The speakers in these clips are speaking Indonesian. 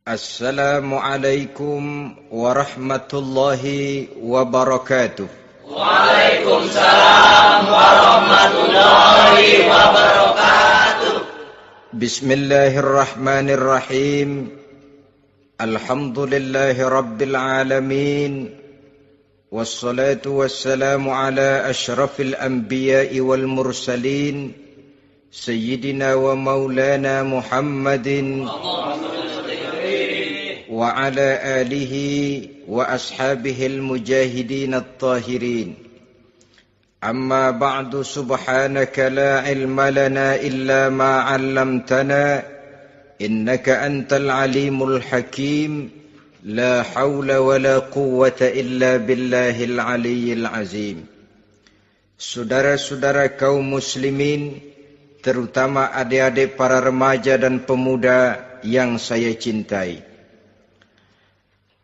Assalamualaikum warahmatullahi wabarakatuh. Waalaikumsalam warahmatullahi wabarakatuh. Bismillahirrahmanirrahim. Alhamdulillahi rabbil alamin. Wassalatu wassalamu ala ashrafil anbiya'i wal mursalin. Sayyidina wa maulana Muhammadin wa ala alihi wa ashabihil mujahidin at-tahirin. Amma ba'du, subhanaka la ilma lana illa ma 'allamtana innaka antal alimul hakim. La hawla wa la quwwata illa billahil aliyyil azim. Saudara-saudara kaum muslimin, terutama adik-adik para remaja dan pemuda yang saya cintai.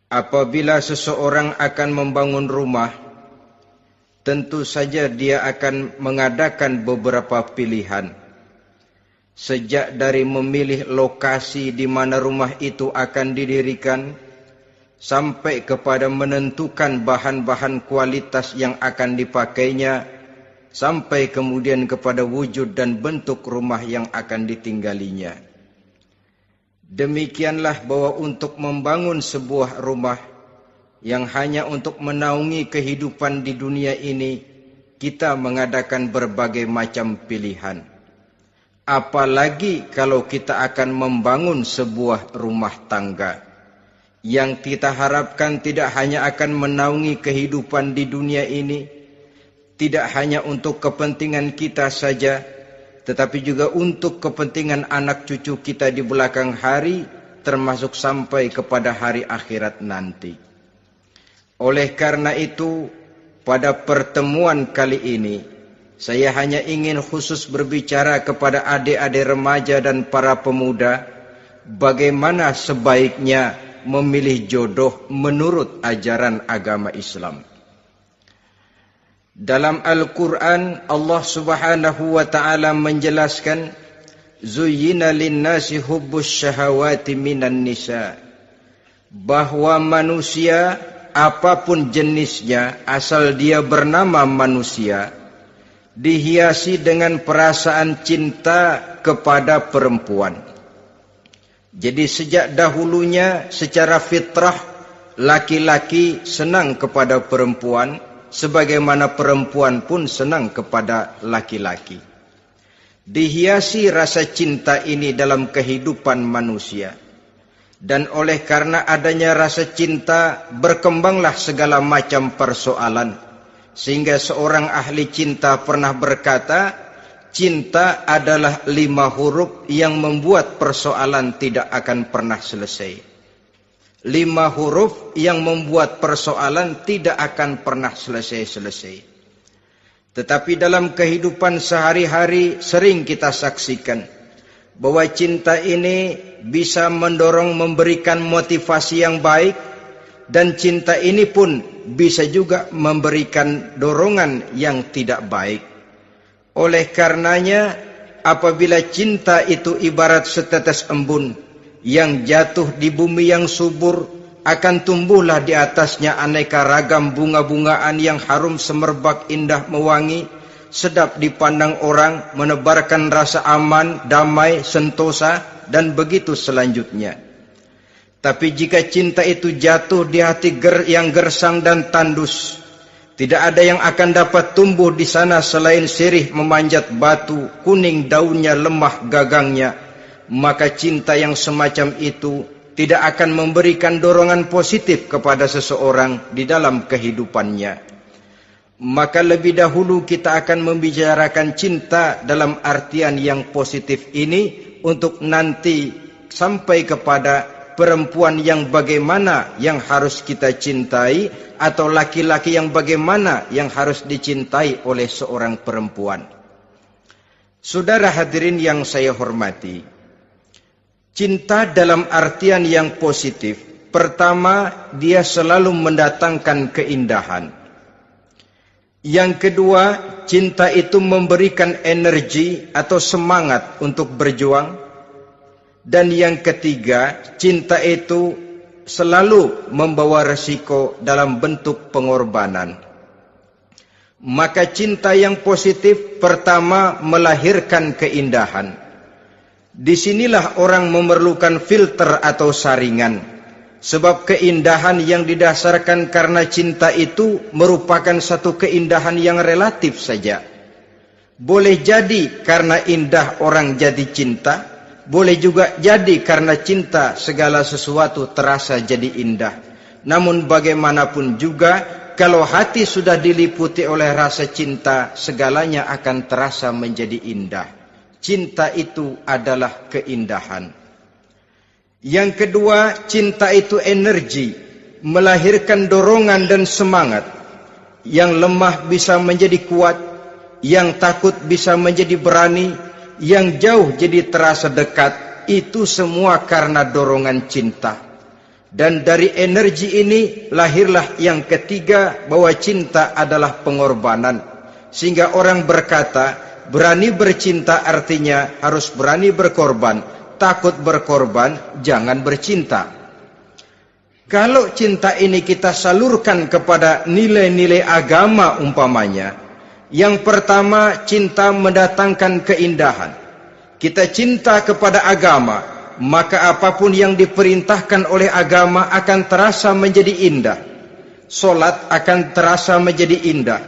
Apabila seseorang akan membangun rumah, tentu saja dia akan mengadakan beberapa pilihan. Sejak dari memilih lokasi di mana rumah itu akan didirikan, sampai kepada menentukan bahan-bahan kualitas yang akan dipakainya, sampai kemudian kepada wujud dan bentuk rumah yang akan ditinggalinya. Demikianlah bahwa untuk membangun sebuah rumah yang hanya untuk menaungi kehidupan di dunia ini, kita mengadakan berbagai macam pilihan. Apalagi kalau kita akan membangun sebuah rumah tangga yang kita harapkan tidak hanya akan menaungi kehidupan di dunia ini, tidak hanya untuk kepentingan kita saja, tetapi juga untuk kepentingan anak cucu kita di belakang hari, termasuk sampai kepada hari akhirat nanti. Oleh karena itu, pada pertemuan kali ini, saya hanya ingin khusus berbicara kepada adik-adik remaja dan para pemuda, bagaimana sebaiknya memilih jodoh menurut ajaran agama Islam. Dalam Al-Quran, Allah subhanahu wa ta'ala menjelaskan, Zuyyina linnasi hubbus syahawati minan nisa. Bahwa manusia, apapun jenisnya, asal dia bernama manusia, dihiasi dengan perasaan cinta kepada perempuan. Jadi sejak dahulunya, secara fitrah, laki-laki senang kepada perempuan, sebagaimana perempuan pun senang kepada laki-laki. Dihiasi rasa cinta ini dalam kehidupan manusia. Dan oleh karena adanya rasa cinta, berkembanglah segala macam persoalan. Sehingga seorang ahli cinta pernah berkata, cinta adalah 5 huruf yang membuat persoalan tidak akan pernah selesai. 5 huruf yang membuat persoalan tidak akan pernah selesai-selesai. Tetapi dalam kehidupan sehari-hari sering kita saksikan bahwa cinta ini bisa mendorong memberikan motivasi yang baik, dan cinta ini pun bisa juga memberikan dorongan yang tidak baik. Oleh karenanya, apabila cinta itu ibarat setetes embun yang jatuh di bumi yang subur, akan tumbuhlah di atasnya aneka ragam bunga-bungaan yang harum semerbak, indah mewangi, sedap dipandang orang, menebarkan rasa aman, damai, sentosa, dan begitu selanjutnya. Tapi jika cinta itu jatuh di hati yang gersang dan tandus, tidak ada yang akan dapat tumbuh di sana selain sirih memanjat batu, kuning daunnya, lemah gagangnya, maka cinta yang semacam itu tidak akan memberikan dorongan positif kepada seseorang di dalam kehidupannya. Maka lebih dahulu kita akan membicarakan cinta dalam artian yang positif ini, untuk nanti sampai kepada perempuan yang bagaimana yang harus kita cintai, atau laki-laki yang bagaimana yang harus dicintai oleh seorang perempuan. Saudara hadirin yang saya hormati, cinta dalam artian yang positif, pertama, dia selalu mendatangkan keindahan. Yang kedua, cinta itu memberikan energi atau semangat untuk berjuang. Dan yang ketiga, cinta itu selalu membawa resiko dalam bentuk pengorbanan. Maka cinta yang positif pertama melahirkan keindahan. Disinilah orang memerlukan filter atau saringan. Sebab keindahan yang didasarkan karena cinta itu merupakan satu keindahan yang relatif saja. Boleh jadi karena indah orang jadi cinta, boleh juga jadi karena cinta segala sesuatu terasa jadi indah. Namun bagaimanapun juga, kalau hati sudah diliputi oleh rasa cinta, segalanya akan terasa menjadi indah. Cinta itu adalah keindahan. Yang kedua, cinta itu energi, melahirkan dorongan dan semangat. Yang lemah bisa menjadi kuat, yang takut bisa menjadi berani, yang jauh jadi terasa dekat. Itu semua karena dorongan cinta. Dan dari energi ini lahirlah yang ketiga, bahwa cinta adalah pengorbanan. Sehingga orang berkata, berani bercinta artinya harus berani berkorban. Takut berkorban, jangan bercinta. Kalau cinta ini kita salurkan kepada nilai-nilai agama umpamanya, yang pertama, cinta mendatangkan keindahan. Kita cinta kepada agama, maka apapun yang diperintahkan oleh agama akan terasa menjadi indah. Solat akan terasa menjadi indah.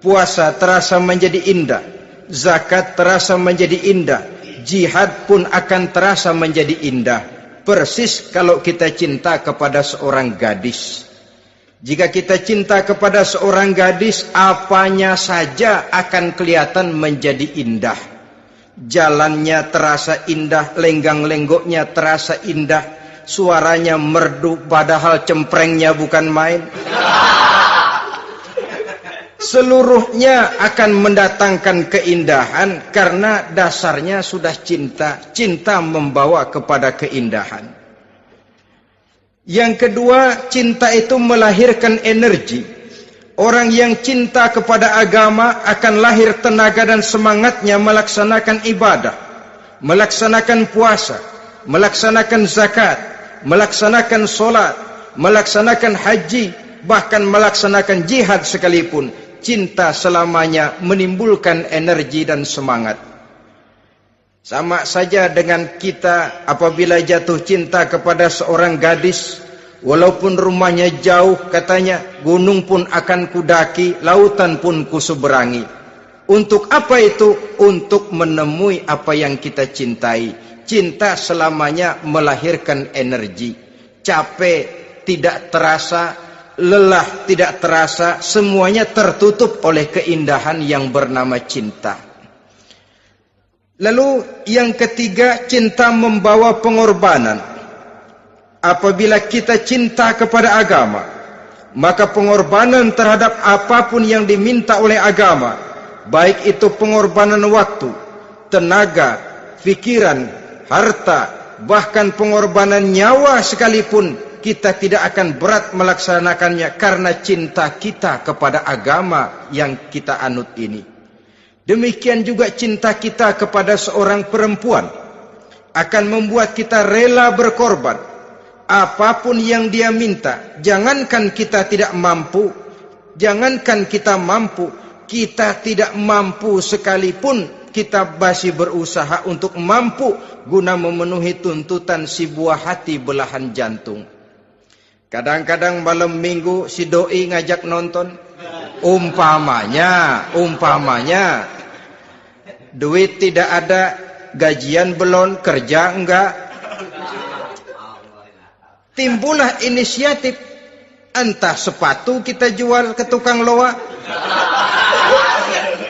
Puasa terasa menjadi indah. Zakat terasa menjadi indah. Jihad pun akan terasa menjadi indah. Persis kalau kita cinta kepada seorang gadis. Jika kita cinta kepada seorang gadis, apanya saja akan kelihatan menjadi indah. Jalannya terasa indah, lenggang-lenggoknya terasa indah, suaranya merdu padahal cemprengnya bukan main. Seluruhnya akan mendatangkan keindahan karena dasarnya sudah cinta. Cinta membawa kepada keindahan. Yang kedua, cinta itu melahirkan energi. Orang yang cinta kepada agama akan lahir tenaga dan semangatnya melaksanakan ibadah, melaksanakan puasa, melaksanakan zakat, melaksanakan solat, melaksanakan haji, bahkan melaksanakan jihad sekalipun. Cinta selamanya menimbulkan energi dan semangat. Sama saja dengan kita apabila jatuh cinta kepada seorang gadis, walaupun rumahnya jauh, katanya, gunung pun akan kudaki, lautan pun kuseberangi. Untuk apa itu? Untuk menemui apa yang kita cintai. Cinta selamanya melahirkan energi. Capek tidak terasa, lelah tidak terasa, semuanya tertutup oleh keindahan yang bernama cinta. Lalu yang ketiga, cinta membawa pengorbanan. Apabila kita cinta kepada agama, maka pengorbanan terhadap apapun yang diminta oleh agama, baik itu pengorbanan waktu, tenaga, pikiran, harta, bahkan pengorbanan nyawa sekalipun, kita tidak akan berat melaksanakannya karena cinta kita kepada agama yang kita anut ini. Demikian juga cinta kita kepada seorang perempuan akan membuat kita rela berkorban. Apapun yang dia minta, jangankan kita tidak mampu, kita tidak mampu sekalipun, kita masih berusaha untuk mampu guna memenuhi tuntutan si buah hati belahan jantung. Kadang-kadang malam minggu si doi ngajak nonton. Umpamanya duit tidak ada, gajian belum, kerja enggak. Timbullah inisiatif, entah sepatu kita jual ke tukang loa,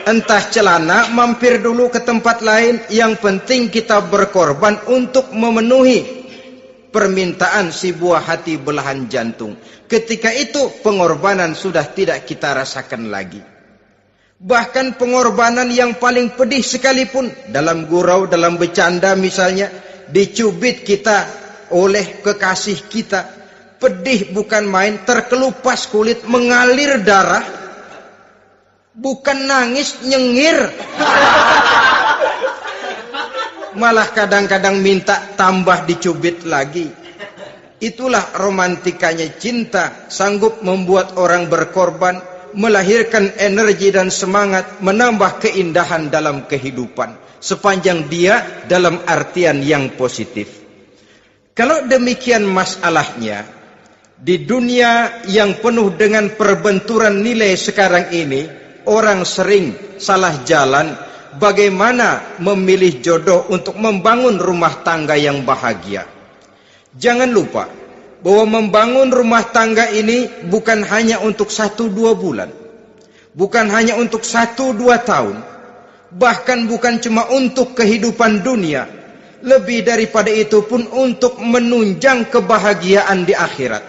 entah celana mampir dulu ke tempat lain. Yang penting kita berkorban untuk memenuhi permintaan si buah hati belahan jantung. Ketika itu pengorbanan sudah tidak kita rasakan lagi. Bahkan pengorbanan yang paling pedih sekalipun, dalam gurau, dalam bercanda misalnya, dicubit kita oleh kekasih kita, pedih bukan main, terkelupas kulit, mengalir darah, bukan nangis, nyengir. malah kadang-kadang minta tambah dicubit lagi. Itulah romantikanya cinta, sanggup membuat orang berkorban, melahirkan energi dan semangat, menambah keindahan dalam kehidupan, sepanjang dia dalam artian yang positif. Kalau demikian masalahnya, di dunia yang penuh dengan perbenturan nilai sekarang ini, orang sering salah jalan bagaimana memilih jodoh untuk membangun rumah tangga yang bahagia. Jangan lupa bahwa membangun rumah tangga ini bukan hanya untuk 1-2 bulan, bukan hanya untuk 1-2 tahun, bahkan bukan cuma untuk kehidupan dunia, lebih daripada itu pun untuk menunjang kebahagiaan di akhirat.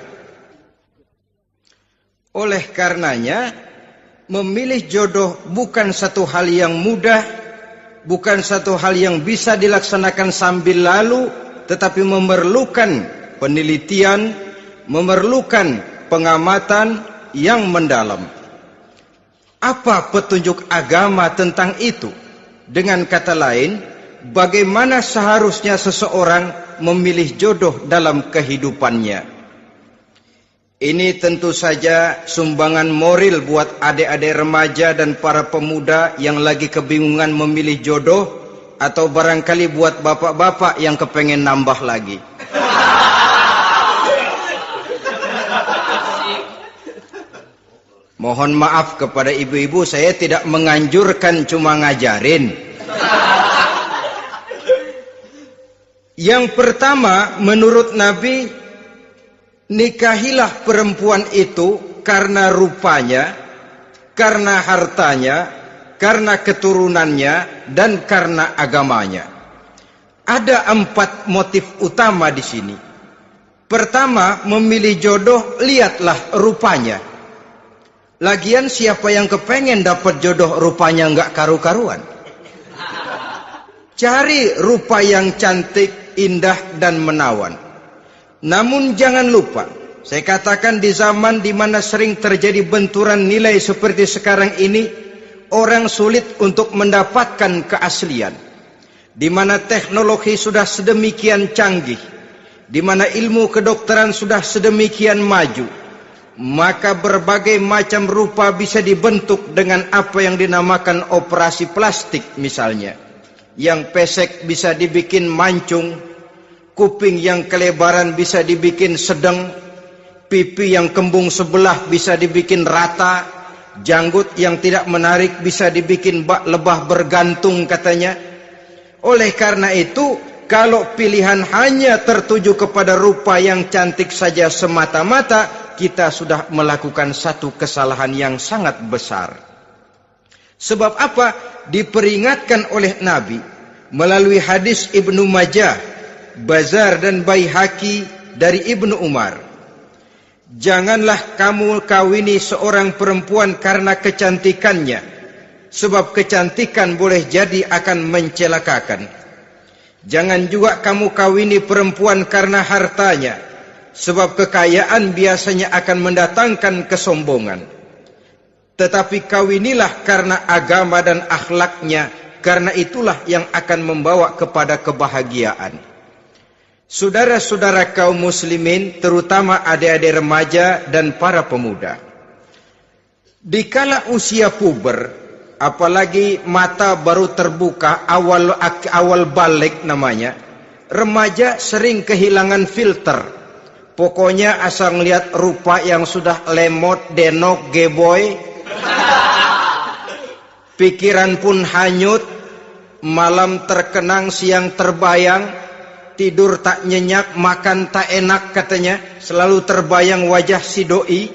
Oleh karenanya, memilih jodoh bukan satu hal yang mudah, bukan satu hal yang bisa dilaksanakan sambil lalu, tetapi memerlukan penelitian, memerlukan pengamatan yang mendalam. Apa petunjuk agama tentang itu? Dengan kata lain, bagaimana seharusnya seseorang memilih jodoh dalam kehidupannya? Ini tentu saja sumbangan moral buat adik-adik remaja dan para pemuda yang lagi kebingungan memilih jodoh, atau barangkali buat bapak-bapak yang kepengen nambah lagi. Mohon maaf kepada ibu-ibu, saya tidak menganjurkan, cuma ngajarin. Yang pertama, menurut Nabi, nikahilah perempuan itu karena rupanya, karena hartanya, karena keturunannya, dan karena agamanya. Ada 4 motif utama di sini. Pertama, memilih jodoh, lihatlah rupanya. Lagian siapa yang kepengen dapat jodoh rupanya nggak karu-karuan? Cari rupa yang cantik, indah, dan menawan. Namun jangan lupa, saya katakan di zaman di mana sering terjadi benturan nilai seperti sekarang ini, orang sulit untuk mendapatkan keaslian. Di mana teknologi sudah sedemikian canggih, di mana ilmu kedokteran sudah sedemikian maju, maka berbagai macam rupa bisa dibentuk dengan apa yang dinamakan operasi plastik misalnya. Yang pesek bisa dibikin mancung, kuping yang kelebaran bisa dibikin sedang, pipi yang kembung sebelah bisa dibikin rata, janggut yang tidak menarik bisa dibikin bak lebah bergantung katanya. Oleh karena itu, kalau pilihan hanya tertuju kepada rupa yang cantik saja semata-mata, kita sudah melakukan satu kesalahan yang sangat besar. Sebab apa? Diperingatkan oleh Nabi melalui hadis Ibnu Majah, Bazar dan Baihaqi dari Ibnu Umar. Janganlah kamu kawini seorang perempuan karena kecantikannya, sebab kecantikan boleh jadi akan mencelakakan. Jangan juga kamu kawini perempuan karena hartanya, sebab kekayaan biasanya akan mendatangkan kesombongan. Tetapi kawinilah karena agama dan akhlaknya, karena itulah yang akan membawa kepada kebahagiaan. Saudara-saudara kaum muslimin, terutama adik-adik remaja dan para pemuda, dikala usia puber, apalagi mata baru terbuka, awal balik namanya, remaja sering kehilangan filter. Pokoknya asal ngelihat rupa yang sudah lemot, denok, geboy, pikiran pun hanyut, malam terkenang, siang terbayang, tidur tak nyenyak, makan tak enak katanya, selalu terbayang wajah si doi.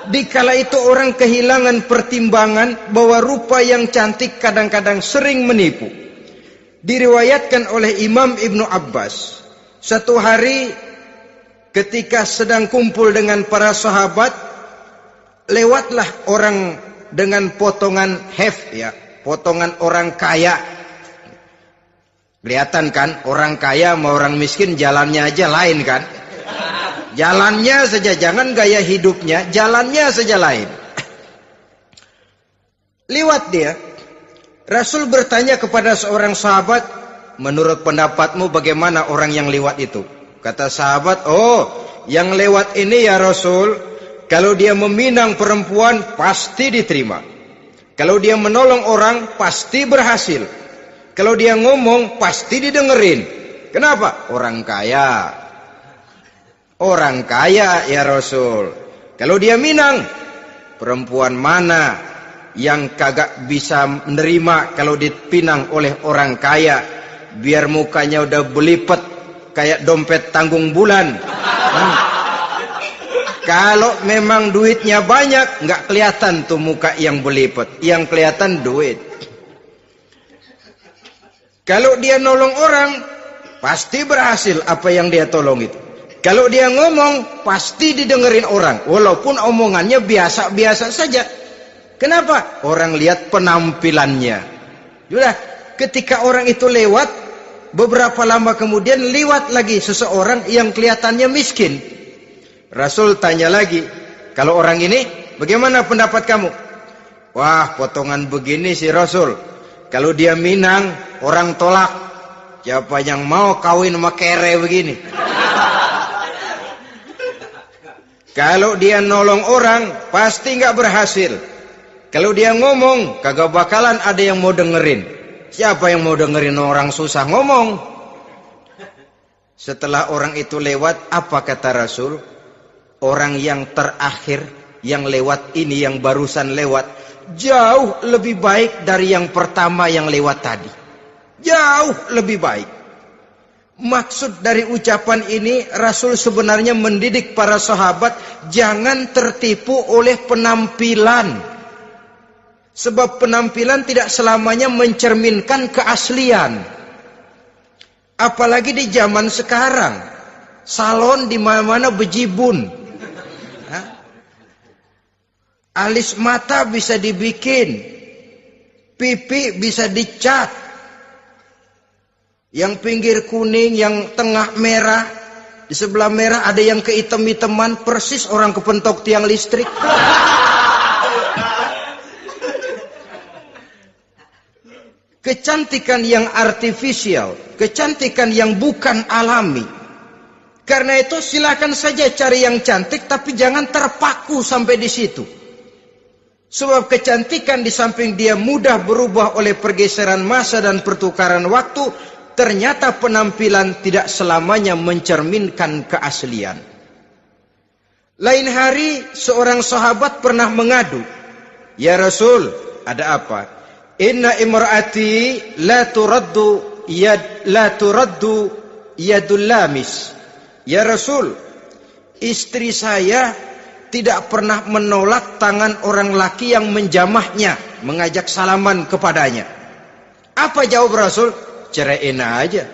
Dikala itu orang kehilangan pertimbangan bahwa rupa yang cantik kadang-kadang sering menipu. Diriwayatkan oleh Imam Ibnu Abbas, satu hari ketika sedang kumpul dengan para sahabat, lewatlah orang dengan potongan potongan orang kaya. Kelihatan kan, orang kaya sama orang miskin jalannya aja lain kan? Jalannya saja, jangan gaya hidupnya, jalannya saja lain. Liwat dia. Rasul bertanya kepada seorang sahabat, menurut pendapatmu bagaimana orang yang lewat itu? Kata sahabat, oh, yang lewat ini ya Rasul, kalau dia meminang perempuan pasti diterima. Kalau dia menolong orang pasti berhasil. Kalau dia ngomong pasti didengerin. Kenapa? Orang kaya. Orang kaya ya Rasul. Kalau dia minang, perempuan mana yang kagak bisa menerima kalau dipinang oleh orang kaya? Biar mukanya udah belipet kayak dompet tanggung bulan. Kalau memang duitnya banyak, nggak kelihatan tuh muka yang belipet. Yang kelihatan duit. Kalau dia nolong orang, pasti berhasil apa yang dia tolong itu. Kalau dia ngomong, pasti didengerin orang. Walaupun omongannya biasa-biasa saja. Kenapa? Orang lihat penampilannya. Sudah, ketika orang itu lewat, beberapa lama kemudian lewat lagi seseorang yang kelihatannya miskin. Rasul tanya lagi, kalau orang ini, bagaimana pendapat kamu? Wah, potongan begini sih Rasul. Kalau dia minang, orang tolak. Siapa yang mau kawin sama kere begini? Kalau dia nolong orang, pasti nggak berhasil. Kalau dia ngomong, kagak bakalan ada yang mau dengerin. Siapa yang mau dengerin orang susah ngomong? Setelah orang itu lewat, apa kata Rasul? Orang yang terakhir, yang lewat ini, yang barusan lewat, jauh lebih baik dari yang pertama yang lewat tadi. Jauh lebih baik. Maksud dari ucapan ini, Rasul sebenarnya mendidik para sahabat jangan tertipu oleh penampilan. Sebab penampilan tidak selamanya mencerminkan keaslian. Apalagi di zaman sekarang, salon di mana-mana bejibun. Alis mata bisa dibikin, pipi bisa dicat. Yang pinggir kuning, yang tengah merah, di sebelah merah ada yang kehitam-hitaman, persis orang kepentok tiang listrik. Kecantikan yang artifisial, kecantikan yang bukan alami. Karena itu silakan saja cari yang cantik, tapi jangan terpaku sampai di situ. Sebab kecantikan di samping dia mudah berubah oleh pergeseran masa dan pertukaran waktu, ternyata penampilan tidak selamanya mencerminkan keaslian. Lain hari seorang sahabat pernah mengadu, "Ya Rasul, ada apa? Inna imraati la turaddu yadul lamis." Ya Rasul, istri saya tidak pernah menolak tangan orang laki yang menjamahnya, mengajak salaman kepadanya. Apa jawab Rasul? Ceraiin aja.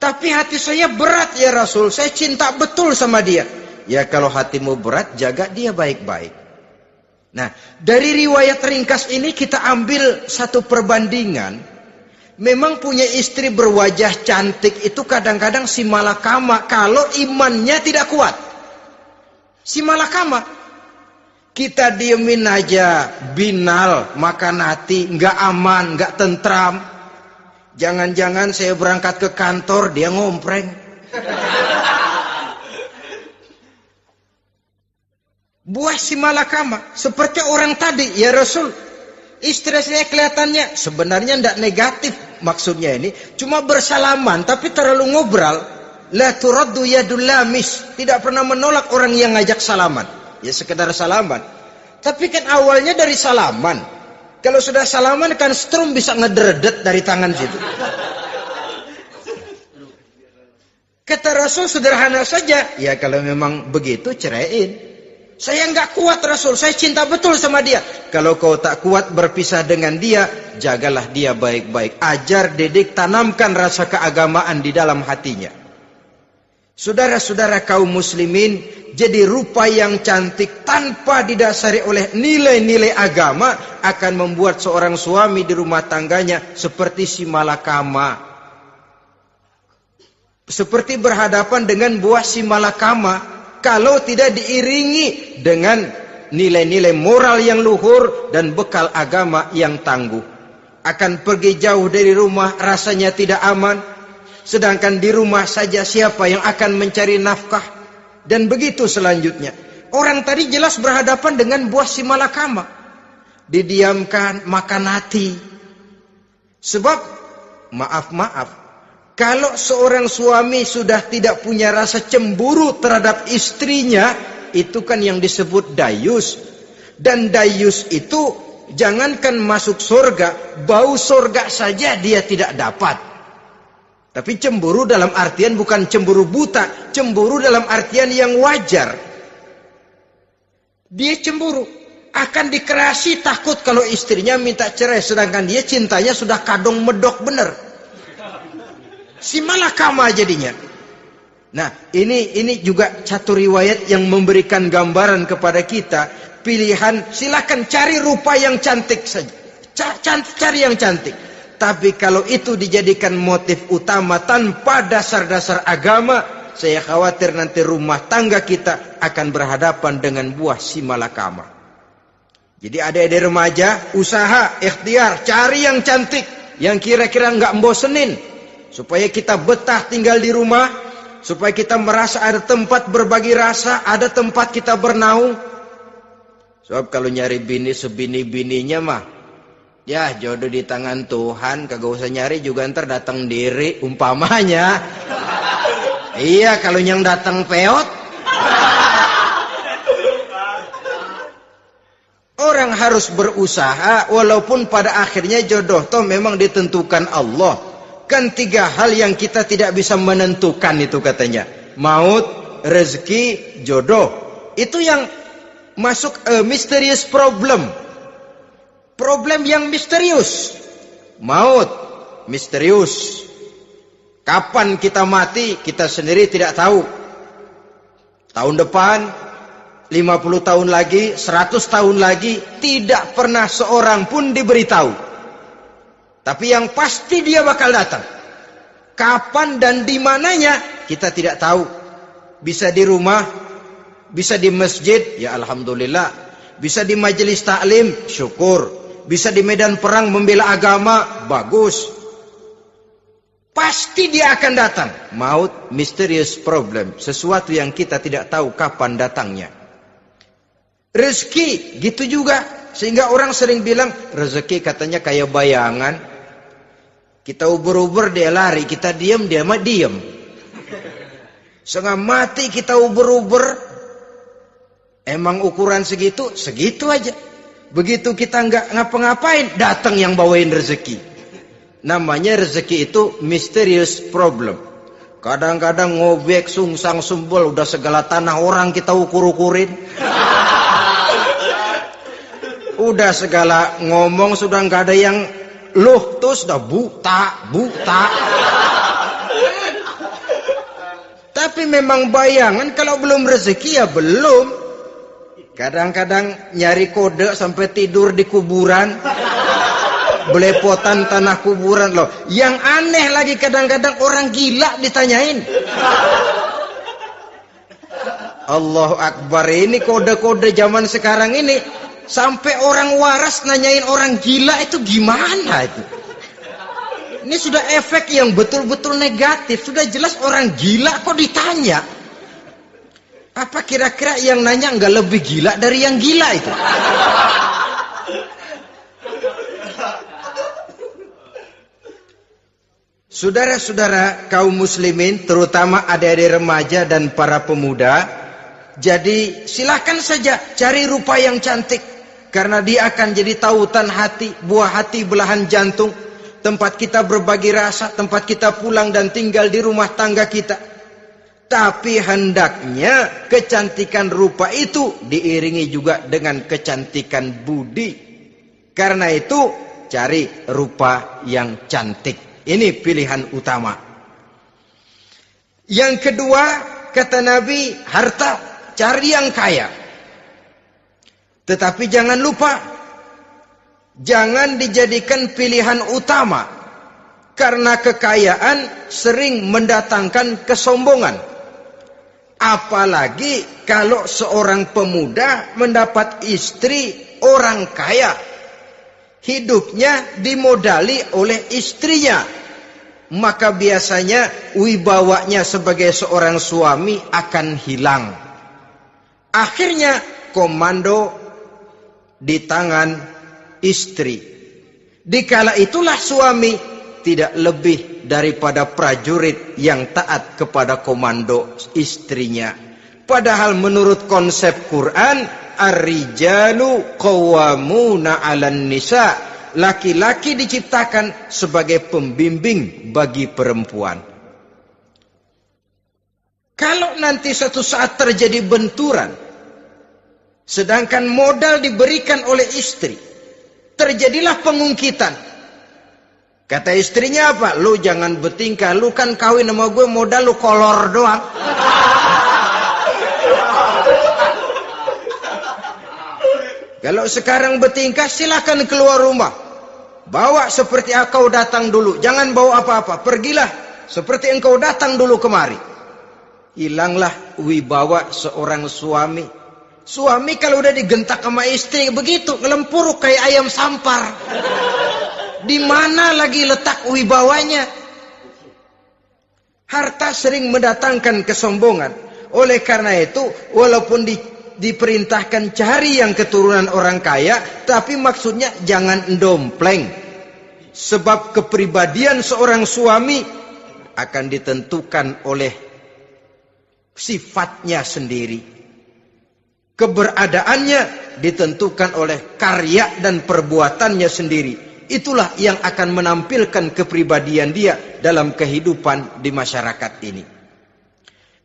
Tapi hati saya berat ya Rasul, saya cinta betul sama dia. Ya kalau hatimu berat, jaga dia baik-baik. Nah, dari riwayat ringkas ini kita ambil satu perbandingan. Memang punya istri berwajah cantik itu kadang-kadang si malakama kalau imannya tidak kuat. Si malakama. Kita diemin aja, binal, makan hati, nggak aman, nggak tentram. Jangan-jangan saya berangkat ke kantor, dia ngompreng. Buah si malakama, seperti orang tadi, ya Rasul. Istri saya kelihatannya sebenarnya tidak negatif maksudnya ini, cuma bersalaman tapi terlalu ngobrol. La turaddu yadul lamis, tidak pernah menolak orang yang ngajak salaman. Ya sekedar salaman. Tapi kan awalnya dari salaman. Kalau sudah salaman kan strum bisa ngederdet dari tangan situ. Kata Rasul sederhana saja, ya kalau memang begitu ceraiin. Saya nggak kuat Rasul, saya cinta betul sama dia. Kalau kau tak kuat berpisah dengan dia, jagalah dia baik-baik. Ajar, didik, tanamkan rasa keagamaan di dalam hatinya. Saudara-saudara kaum muslimin, jadi rupa yang cantik tanpa didasari oleh nilai-nilai agama akan membuat seorang suami di rumah tangganya seperti si malakama. Seperti berhadapan dengan buah si malakama. Kalau tidak diiringi dengan nilai-nilai moral yang luhur dan bekal agama yang tangguh. akan pergi jauh dari rumah rasanya tidak aman. Sedangkan di rumah saja siapa yang akan mencari nafkah? Dan begitu selanjutnya. Orang tadi jelas berhadapan dengan buah si malakama. Didiamkan, makan hati. Sebab, maaf, kalau seorang suami sudah tidak punya rasa cemburu terhadap istrinya, itu kan yang disebut dayus. Dan dayus itu, jangankan masuk surga, bau surga saja dia tidak dapat. Tapi cemburu dalam artian bukan cemburu buta, cemburu dalam artian yang wajar. Dia cemburu, akan dikerasi takut kalau istrinya minta cerai, sedangkan dia cintanya sudah kadung medok bener. Si malakama jadinya. Nah, ini juga satu riwayat yang memberikan gambaran kepada kita. Pilihan, silakan cari rupa yang cantik saja. Cari yang cantik. Tapi kalau itu dijadikan motif utama tanpa dasar-dasar agama, saya khawatir nanti rumah tangga kita akan berhadapan dengan buah si malakama. Jadi adik-adik remaja, usaha, ikhtiar, cari yang cantik, yang kira-kira nggak membosenin, supaya kita betah tinggal di rumah, supaya kita merasa ada tempat berbagi rasa, ada tempat kita bernaung. Sebab kalau nyari bini sebini-bininya mah, ya jodoh di tangan Tuhan, kagak usah nyari juga ntar datang diri umpamanya. Iya, kalau yang datang peot. Orang harus berusaha walaupun pada akhirnya jodoh toh memang ditentukan Allah. Kan 3 hal yang kita tidak bisa menentukan itu katanya. Maut, rezeki, jodoh. Itu yang masuk mysterious problem. Problem yang misterius. Maut, misterius. Kapan kita mati, kita sendiri tidak tahu. Tahun depan, 50 tahun lagi, 100 tahun lagi, tidak pernah seorang pun diberitahu. Tapi yang pasti dia bakal datang. Kapan dan di mananya, kita tidak tahu. Bisa di rumah, bisa di masjid, ya alhamdulillah. Bisa di majelis taklim, syukur. Bisa di medan perang membela agama, bagus. Pasti dia akan datang. Maut, mysterious problem. Sesuatu yang kita tidak tahu kapan datangnya. Rezeki, gitu juga. Sehingga orang sering bilang, rezeki katanya kayak bayangan. Kita uber-uber, dia lari. Kita diam, dia mah diam. Setengah mati kita uber-uber. Emang ukuran segitu, segitu aja. Begitu kita nggak ngapa-ngapain, datang yang bawain rezeki. Namanya rezeki itu mysterious problem. Kadang-kadang ngobek, sungsang, sumbul, udah segala tanah orang kita ukur-ukurin. Udah segala ngomong sudah nggak ada yang loh, tuh sudah buta. Tapi memang bayangan, kalau belum rezeki ya belum. Kadang-kadang nyari kode sampai tidur di kuburan. Belepotan tanah kuburan loh. Yang aneh lagi kadang-kadang orang gila ditanyain. Allahu Akbar, ini kode-kode zaman sekarang ini. Sampai orang waras nanyain orang gila itu gimana itu. Ini sudah efek yang betul-betul negatif. Sudah jelas orang gila kok ditanya. Apa kira-kira yang nanya nggak lebih gila dari yang gila itu? Saudara-saudara kaum muslimin, terutama adik-adik remaja dan para pemuda, jadi silakan saja cari rupa yang cantik, karena dia akan jadi tautan hati, buah hati belahan jantung, tempat kita berbagi rasa, tempat kita pulang dan tinggal di rumah tangga kita. Tapi hendaknya kecantikan rupa itu diiringi juga dengan kecantikan budi. Karena itu cari rupa yang cantik. Ini pilihan utama. Yang kedua, kata Nabi, harta, cari yang kaya. Tetapi jangan lupa, jangan dijadikan pilihan utama. Karena kekayaan sering mendatangkan kesombongan. Apalagi kalau seorang pemuda mendapat istri orang kaya. hidupnya dimodali oleh istrinya, maka biasanya wibawanya sebagai seorang suami akan hilang. Akhirnya komando di tangan istri. Dikala itulah suami tidak lebih daripada prajurit yang taat kepada komando istrinya. Padahal menurut konsep Quran, ar-rijalu qawwamuna 'alan nisa, laki-laki diciptakan sebagai pembimbing bagi perempuan. Kalau nanti suatu saat terjadi benturan, sedangkan modal diberikan oleh istri, terjadilah pengungkitan. Kata istrinya apa? Lu jangan bertingkah, lu kan kawin sama gue, modal lu kolor doang. Kalau sekarang bertingkah, silakan keluar rumah. Bawa seperti engkau datang dulu. Jangan bawa apa-apa. Pergilah seperti engkau datang dulu kemari. Hilanglah wibawa seorang suami. Suami kalau udah digentak sama istri begitu, ngelempuruk kayak ayam sampar. Di mana lagi letak wibawanya? Harta sering mendatangkan kesombongan. Oleh karena itu, walaupun diperintahkan cari yang keturunan orang kaya, tapi maksudnya jangan dompleng. Sebab kepribadian seorang suami akan ditentukan oleh sifatnya sendiri. Keberadaannya ditentukan oleh karya dan perbuatannya sendiri. Itulah yang akan menampilkan kepribadian dia dalam kehidupan di masyarakat ini.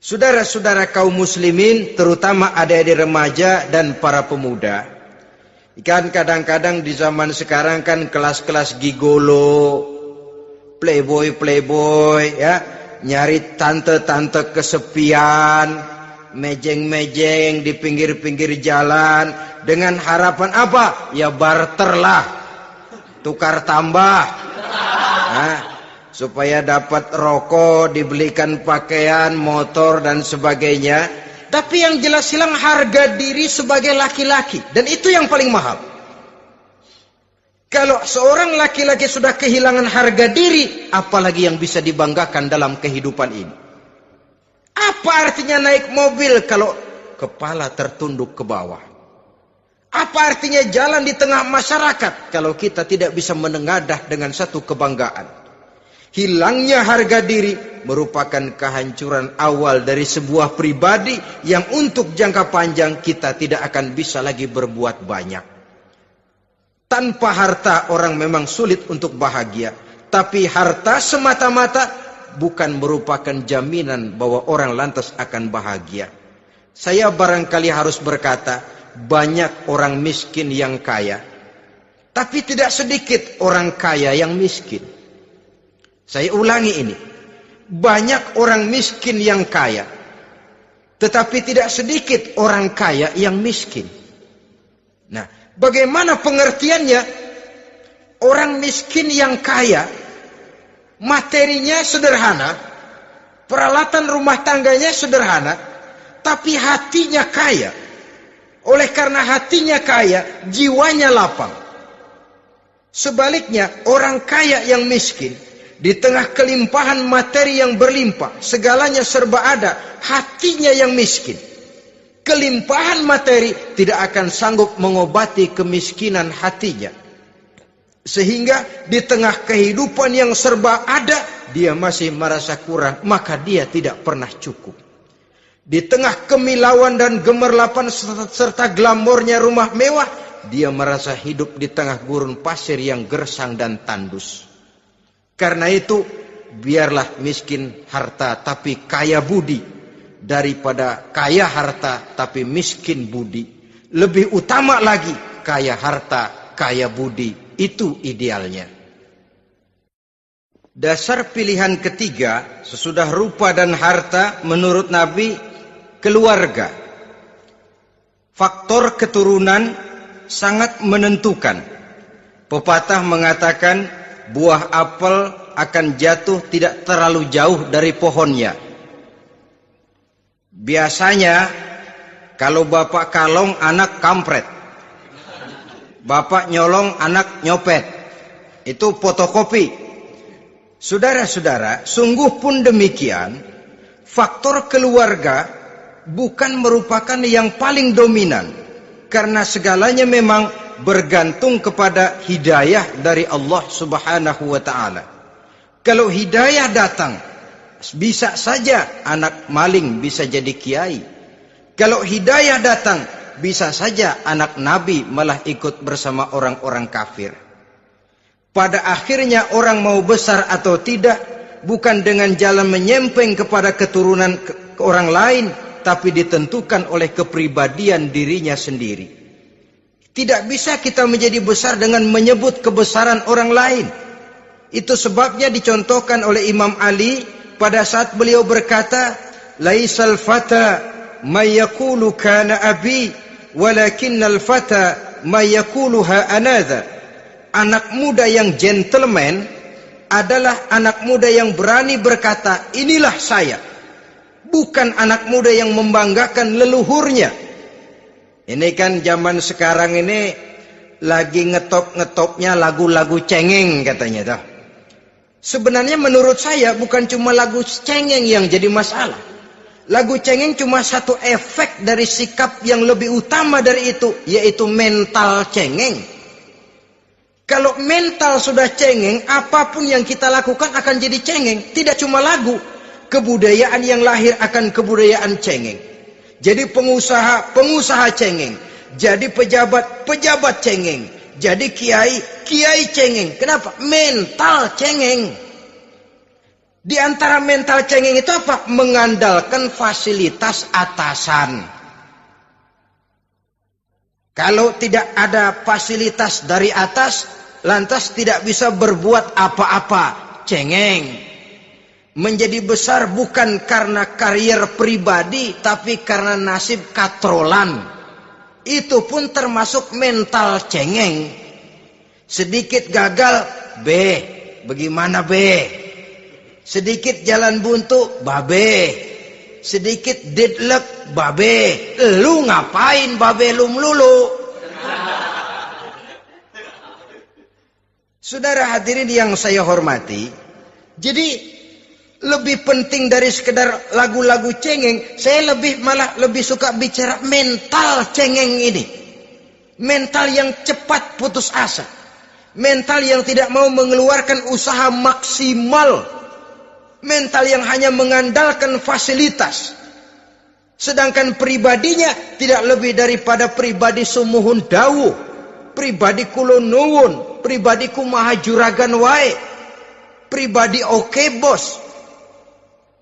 Saudara-saudara kaum muslimin, terutama adik-adik remaja dan para pemuda, kan kadang-kadang di zaman sekarang kan kelas-kelas gigolo, playboy ya, nyari tante-tante kesepian, mejeng-mejeng di pinggir-pinggir jalan dengan harapan apa? Ya barterlah, tukar tambah. Nah, supaya dapat rokok, dibelikan pakaian, motor dan sebagainya. Tapi yang jelas hilang harga diri sebagai laki-laki, dan itu yang paling mahal. Kalau seorang laki-laki sudah kehilangan harga diri, apalagi yang bisa dibanggakan dalam kehidupan ini? Apa artinya naik mobil kalau kepala tertunduk ke bawah? Apa artinya jalan di tengah masyarakat kalau kita tidak bisa menengadah dengan satu kebanggaan? Hilangnya harga diri merupakan kehancuran awal dari sebuah pribadi yang untuk jangka panjang kita tidak akan bisa lagi berbuat banyak. Tanpa harta orang memang sulit untuk bahagia, tapi harta semata-mata bukan merupakan jaminan bahwa orang lantas akan bahagia. Saya barangkali harus berkata, banyak orang miskin yang kaya, tapi tidak sedikit orang kaya yang miskin. Saya ulangi ini. Banyak orang miskin yang kaya, tetapi tidak sedikit orang kaya yang miskin. Nah, bagaimana pengertiannya? Orang miskin yang kaya, materinya sederhana, peralatan rumah tangganya sederhana, tapi hatinya kaya. Oleh karena hatinya kaya, jiwanya lapang. Sebaliknya, orang kaya yang miskin, di tengah kelimpahan materi yang berlimpah, segalanya serba ada, hatinya yang miskin. Kelimpahan materi tidak akan sanggup mengobati kemiskinan hatinya. Sehingga di tengah kehidupan yang serba ada, dia masih merasa kurang, maka dia tidak pernah cukup. Di tengah kemilauan dan gemerlapan serta glamornya rumah mewah, dia merasa hidup di tengah gurun pasir yang gersang dan tandus. Karena itu, biarlah miskin harta tapi kaya budi, daripada kaya harta tapi miskin budi. Lebih utama lagi kaya harta, kaya budi. Itu idealnya. Dasar pilihan ketiga sesudah rupa dan harta menurut Nabi, keluarga. Faktor keturunan sangat menentukan. Pepatah mengatakan, buah apel akan jatuh tidak terlalu jauh dari pohonnya. Biasanya kalau bapak kalong, anak kampret. Bapak nyolong, anak nyopet. Itu fotokopi. Saudara-saudara, sungguh pun demikian, faktor keluarga bukan merupakan yang paling dominan. Karena segalanya memang bergantung kepada hidayah dari Allah Subhanahu wa ta'ala. Kalau hidayah datang, bisa saja anak maling bisa jadi kiai. Kalau hidayah datang, bisa saja anak nabi malah ikut bersama orang-orang kafir. Pada akhirnya orang mau besar atau tidak, bukan dengan jalan menyempeng kepada keturunan orang lain, tapi ditentukan oleh kepribadian dirinya sendiri. Tidak bisa kita menjadi besar dengan menyebut kebesaran orang lain. Itu sebabnya dicontohkan oleh Imam Ali pada saat beliau berkata, "Laisal fata may yaqulu kana abi, walakinnal fata may yaquluha anadha." Anak muda yang gentleman adalah anak muda yang berani berkata, "Inilah saya." Bukan anak muda yang membanggakan leluhurnya. Ini kan zaman sekarang ini lagi ngetop-ngetopnya lagu-lagu cengeng katanya dah. Sebenarnya menurut saya bukan cuma lagu cengeng yang jadi masalah. Lagu cengeng cuma satu efek dari sikap yang lebih utama dari itu, yaitu mental cengeng. Kalau mental sudah cengeng, apapun yang kita lakukan akan jadi cengeng. Tidak cuma lagu, kebudayaan yang lahir akan kebudayaan cengeng. Jadi pengusaha cengeng. Jadi pejabat cengeng. Jadi kiai cengeng. Kenapa? Mental cengeng. Di antara mental cengeng itu apa? Mengandalkan fasilitas atasan. Kalau tidak ada fasilitas dari atas, lantas tidak bisa berbuat apa-apa. Cengeng. Menjadi besar bukan karena karier pribadi, tapi karena nasib katrolan. Itu pun termasuk mental cengeng. Sedikit gagal, bagaimana sedikit jalan buntu, sedikit deadlock, lu ngapain lu melulu? Saudara hadirin yang saya hormati, jadi lebih penting dari sekedar lagu-lagu cengeng, saya malah lebih suka bicara mental cengeng ini. Mental yang cepat putus asa. Mental yang tidak mau mengeluarkan usaha maksimal. Mental yang hanya mengandalkan fasilitas. Sedangkan pribadinya tidak lebih daripada pribadi sumuhun dawuh, pribadi kulon nuwun, pribadi kumaha juragan wae, pribadi oke bos,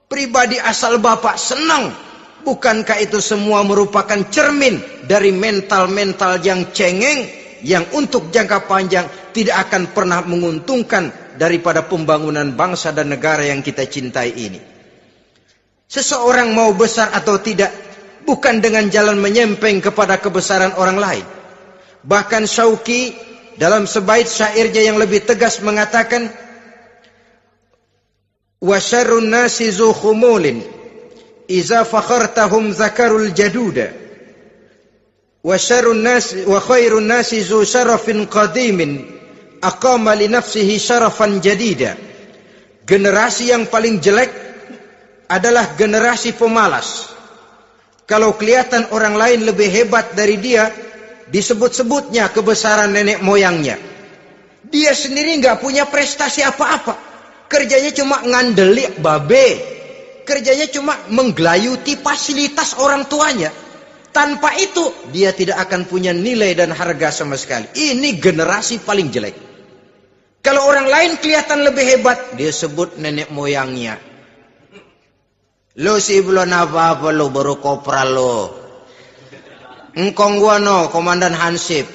pribadi asal bapak senang. Bukankah itu semua merupakan cermin dari mental-mental yang cengeng, yang untuk jangka panjang tidak akan pernah menguntungkan daripada pembangunan bangsa dan negara yang kita cintai ini. Seseorang mau besar atau tidak, bukan dengan jalan menyempeng kepada kebesaran orang lain. Bahkan Syauqi dalam sebait syairnya yang lebih tegas mengatakan, "Wa syarrun nasi zu khumulin iza fakhartahum zakarul jaduda. Wa syarrun nasi wa khairun nasi zu syarafin qadimin aqama li nafsihi syarafan jadida." Generasi yang paling jelek adalah generasi pemalas. Kalau kelihatan orang lain lebih hebat dari dia, disebut-sebutnya kebesaran nenek moyangnya. Dia sendiri nggak punya prestasi apa-apa. Kerjanya cuma ngandeli kerjanya cuma menggelayuti fasilitas orang tuanya. Tanpa itu dia tidak akan punya nilai dan harga sama sekali. Ini generasi paling jelek. Kalau orang lain kelihatan lebih hebat, dia sebut nenek moyangnya. Lo sih belum apa-apa, lo baru kopral lo. Engkong gua no, komandan Hansip.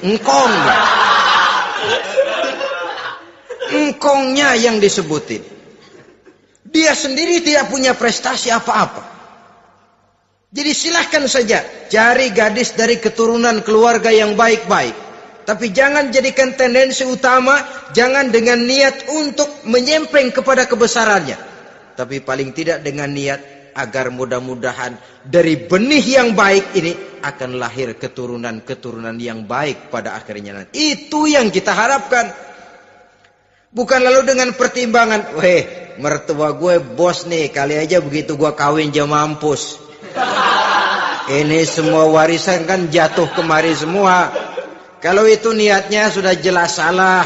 Engkongnya yang disebutin. Dia sendiri tidak punya prestasi apa-apa. Jadi silahkan saja cari gadis dari keturunan keluarga yang baik-baik. Tapi jangan jadikan tendensi utama, jangan dengan niat untuk menyempeng kepada kebesarannya. Tapi paling tidak dengan niat agar mudah-mudahan dari benih yang baik ini akan lahir keturunan-keturunan yang baik pada akhirnya nanti. Itu yang kita harapkan. Bukan lalu dengan pertimbangan, weh, mertua gue bos nih, kali aja begitu gue kawin dia mampus. Ini semua warisan kan jatuh kemari semua. Kalau itu niatnya sudah jelas salah.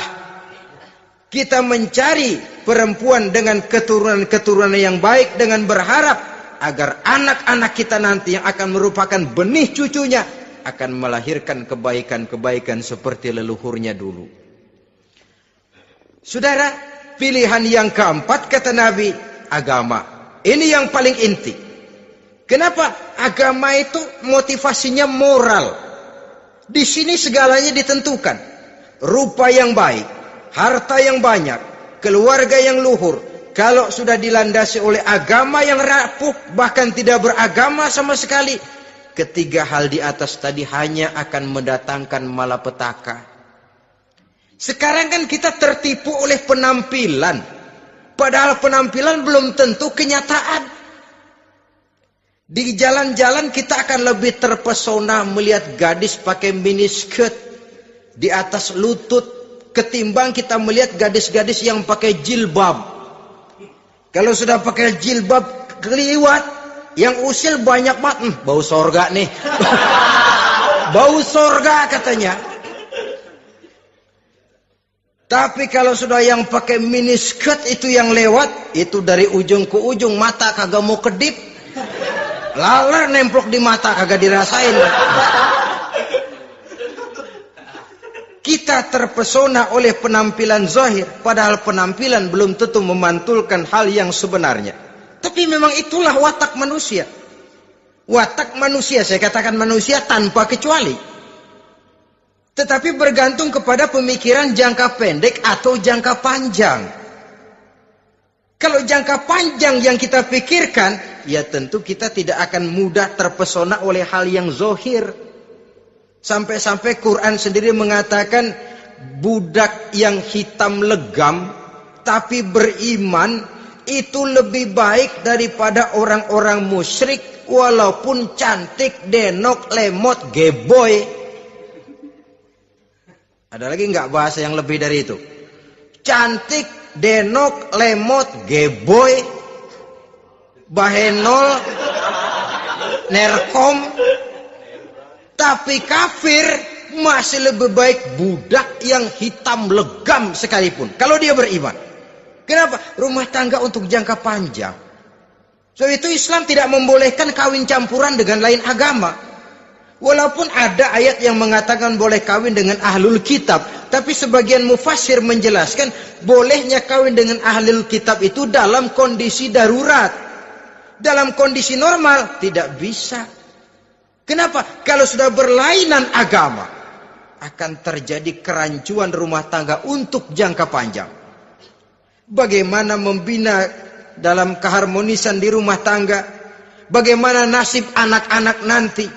Kita mencari perempuan dengan keturunan-keturunan yang baik dengan berharap agar anak-anak kita nanti yang akan merupakan benih cucunya akan melahirkan kebaikan-kebaikan seperti leluhurnya dulu. Saudara, pilihan yang keempat kata Nabi, agama. Ini yang paling inti. Kenapa? Agama itu motivasinya moral. Di sini segalanya ditentukan. Rupa yang baik, harta yang banyak, keluarga yang luhur. Kalau sudah dilandasi oleh agama yang rapuh, bahkan tidak beragama sama sekali, ketiga hal di atas tadi hanya akan mendatangkan malapetaka. Sekarang kan kita tertipu oleh penampilan. Padahal penampilan belum tentu kenyataan. Di jalan-jalan kita akan lebih terpesona melihat gadis pakai miniskirt di atas lutut ketimbang kita melihat gadis-gadis yang pakai jilbab. Kalau sudah pakai jilbab keliwat, yang usil banyak banget, bau sorga nih. Bau sorga katanya. Tapi kalau sudah yang pakai miniskirt itu yang lewat, itu dari ujung ke ujung mata kagak mau kedip. Laler nemplok di mata kagak dirasain. Kita terpesona oleh penampilan zahir, padahal penampilan belum tentu memantulkan hal yang sebenarnya. Tapi memang itulah watak manusia. Watak manusia, saya katakan manusia tanpa kecuali. Tetapi bergantung kepada pemikiran jangka pendek atau jangka panjang. Kalau jangka panjang yang kita pikirkan, ya tentu kita tidak akan mudah terpesona oleh hal yang zahir. Sampai-sampai Quran sendiri mengatakan budak yang hitam legam tapi beriman itu lebih baik daripada orang-orang musyrik walaupun cantik, denok, lemot, geboy. Ada lagi nggak bahasa yang lebih dari itu? Cantik, denok, lemot, geboy, bahenol, nerkom. Tapi kafir masih lebih baik budak yang hitam legam sekalipun. Kalau dia beriman. Kenapa? Rumah tangga untuk jangka panjang. So itu Islam tidak membolehkan kawin campuran dengan lain agama. Walaupun ada ayat yang mengatakan boleh kawin dengan ahlul kitab. Tapi sebagian mufassir menjelaskan bolehnya kawin dengan ahlul kitab itu dalam kondisi darurat. Dalam kondisi normal tidak bisa. Kenapa? Kalau sudah berlainan agama, akan terjadi kerancuan rumah tangga untuk jangka panjang. Bagaimana membina dalam keharmonisan di rumah tangga? Bagaimana nasib anak-anak nanti?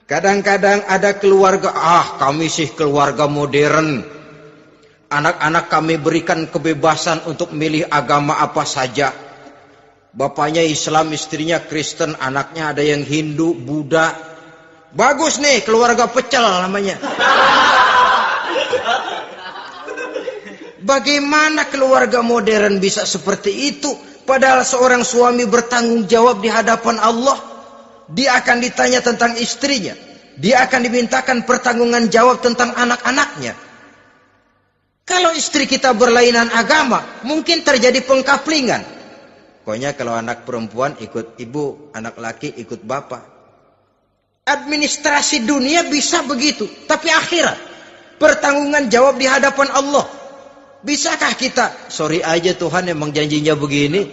Kadang-kadang ada keluarga, kami sih keluarga modern. Anak-anak kami berikan kebebasan untuk milih agama apa saja. Bapaknya Islam, istrinya Kristen, anaknya ada yang Hindu, Buddha. Bagus nih, keluarga pecel namanya. Bagaimana keluarga modern bisa seperti itu? Padahal seorang suami bertanggung jawab di hadapan Allah. Dia akan ditanya tentang istrinya. Dia akan dimintakan pertanggungan jawab tentang anak-anaknya. Kalau istri kita berlainan agama, mungkin terjadi pengkaplingan. Pokoknya kalau anak perempuan ikut ibu, anak laki ikut bapak. Administrasi dunia bisa begitu. Tapi akhirat, pertanggungan jawab di hadapan Allah. Bisakah kita? Sorry aja Tuhan emang janjinya begini.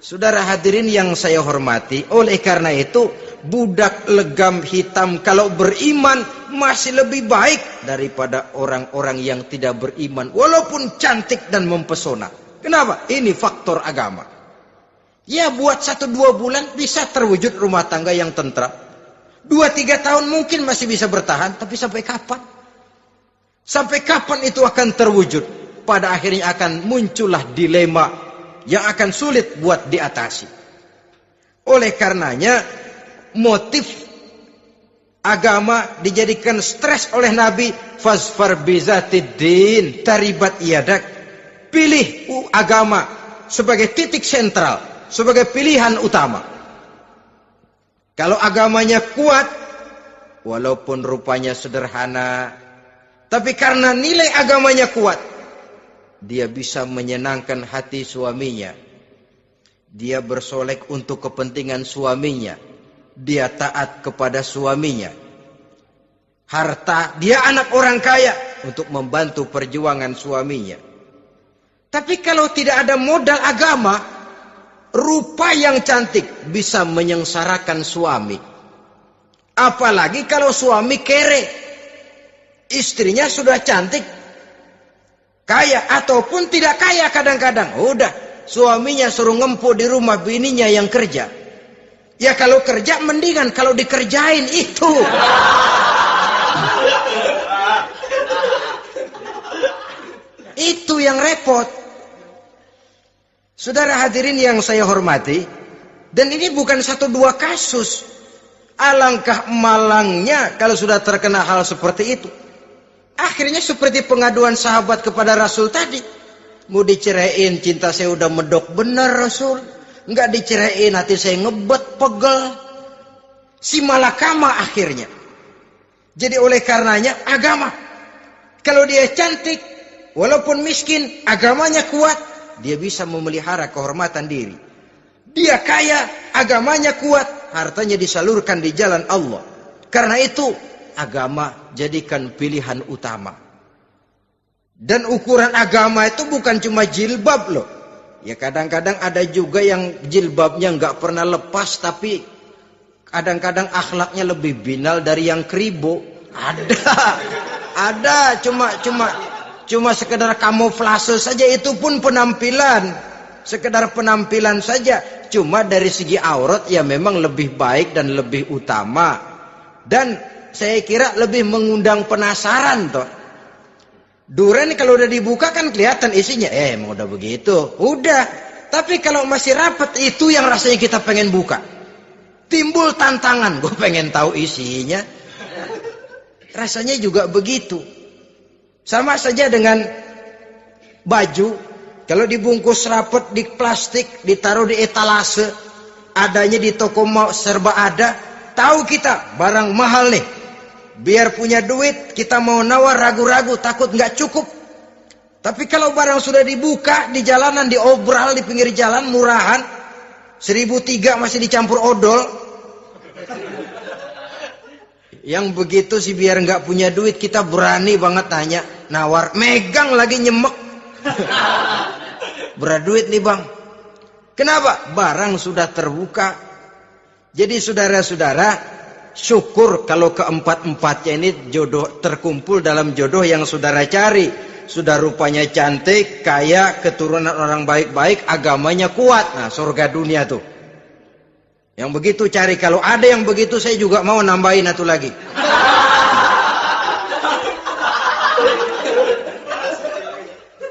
Saudara hadirin yang saya hormati, oleh karena itu budak legam hitam kalau beriman masih lebih baik daripada orang-orang yang tidak beriman walaupun cantik dan mempesona. Kenapa? Ini faktor agama. Ya buat 1-2 bulan bisa terwujud rumah tangga yang tentram. 2-3 tahun mungkin masih bisa bertahan, tapi sampai kapan? Sampai kapan itu akan terwujud? Pada akhirnya akan muncullah dilema yang akan sulit buat diatasi. Oleh karenanya motif agama dijadikan stres oleh Nabi. Fasfar bizatiddin taribat yadak. Pilih agama sebagai titik sentral, sebagai pilihan utama. Kalau agamanya kuat, walaupun rupanya sederhana, tapi karena nilai agamanya kuat, dia bisa menyenangkan hati suaminya. Dia bersolek untuk kepentingan suaminya. Dia taat kepada suaminya. Harta, dia anak orang kaya untuk membantu perjuangan suaminya. Tapi kalau tidak ada modal agama, rupa yang cantik bisa menyengsarakan suami. Apalagi kalau suami kere. Istrinya sudah cantik, kaya ataupun tidak kaya kadang-kadang. Udah, suaminya suruh ngempuk di rumah, bininya yang kerja. Ya kalau kerja mendingan kalau dikerjain itu. Itu yang repot. Saudara hadirin yang saya hormati, dan ini bukan satu dua kasus. Alangkah malangnya kalau sudah terkena hal seperti itu. Akhirnya seperti pengaduan sahabat kepada Rasul tadi. Mau diceraiin, cinta saya udah medok bener Rasul. Enggak diceraiin, hati saya ngebet, pegel. Si malakama akhirnya. Jadi oleh karenanya agama. Kalau dia cantik, walaupun miskin, agamanya kuat, dia bisa memelihara kehormatan diri. Dia kaya, agamanya kuat, hartanya disalurkan di jalan Allah. Karena itu, agama jadikan pilihan utama. Dan ukuran agama itu bukan cuma jilbab loh. Ya kadang-kadang ada juga yang jilbabnya nggak pernah lepas, tapi kadang-kadang akhlaknya lebih binal dari yang kribo. Ada cuma sekedar kamuflase saja, itu pun penampilan. Sekedar penampilan saja. Cuma dari segi aurat ya memang lebih baik dan lebih utama. Dan saya kira lebih mengundang penasaran toh. Duren kalau udah dibuka kan kelihatan isinya. Emang udah begitu. Udah. Tapi kalau masih rapat, itu yang rasanya kita pengen buka. Timbul tantangan. Gue pengen tahu isinya. Rasanya juga begitu. Sama saja dengan baju. Kalau dibungkus rapat di plastik, ditaruh di etalase, adanya di toko serba ada. Tahu kita barang mahal nih. Biar punya duit, kita mau nawar ragu-ragu, takut nggak cukup. Tapi kalau barang sudah dibuka di jalanan, diobral di pinggir jalan, murahan, 1.003 masih dicampur odol. Yang begitu sih biar nggak punya duit, kita berani banget tanya, nawar, megang lagi nyemek. Berat duit nih bang. Kenapa? Barang sudah terbuka. Jadi saudara-saudara, syukur kalau keempat-empatnya ini jodoh terkumpul dalam jodoh yang saudara cari. Sudah rupanya cantik, kaya, keturunan orang baik-baik, agamanya kuat. Nah, surga dunia tuh. Yang begitu cari. Kalau ada yang begitu, saya juga mau nambahin satu lagi.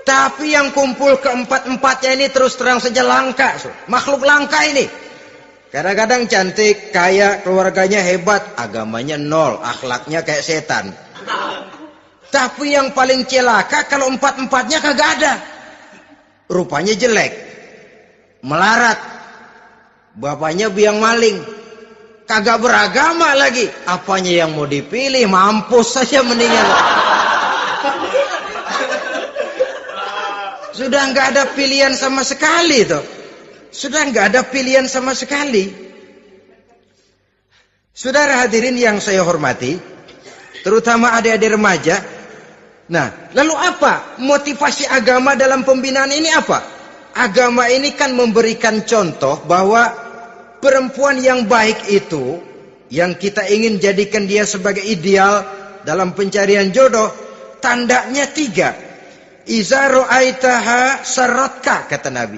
Tapi yang kumpul keempat-empatnya ini terus terang saja langka. Makhluk langka ini. Kadang-kadang cantik, kaya, keluarganya hebat, agamanya nol, akhlaknya kayak setan. Tapi yang paling celaka kalau empat-empatnya kagak ada. Rupanya jelek, melarat, bapaknya biang maling, kagak beragama lagi. Apanya yang mau dipilih? Mampus saja mendingan. Sudah nggak ada pilihan sama sekali tuh. Sudah nggak ada pilihan sama sekali. Saudara hadirin yang saya hormati, terutama adik-adik remaja. Nah, lalu apa motivasi agama dalam pembinaan ini apa? Agama ini kan memberikan contoh bahwa perempuan yang baik itu, yang kita ingin jadikan dia sebagai ideal dalam pencarian jodoh, tandanya 3. Iza ra'aitaha saratka, kata Nabi.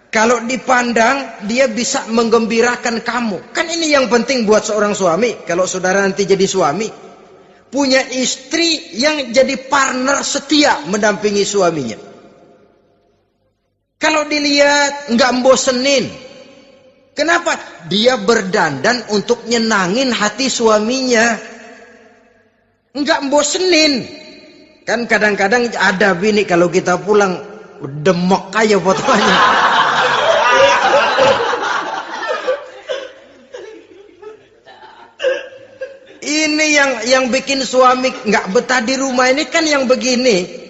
Kalau dipandang, dia bisa menggembirakan kamu. Kan ini yang penting buat seorang suami. Kalau saudara nanti jadi suami, punya istri yang jadi partner setia mendampingi suaminya. Kalau dilihat nggak membosenin, Kenapa? Dia berdandan untuk nyenangin hati suaminya. Enggak bosenin. Kan kadang-kadang ada bini kalau kita pulang demek aja fotonya. Ini yang bikin suami enggak betah di rumah ini kan yang begini.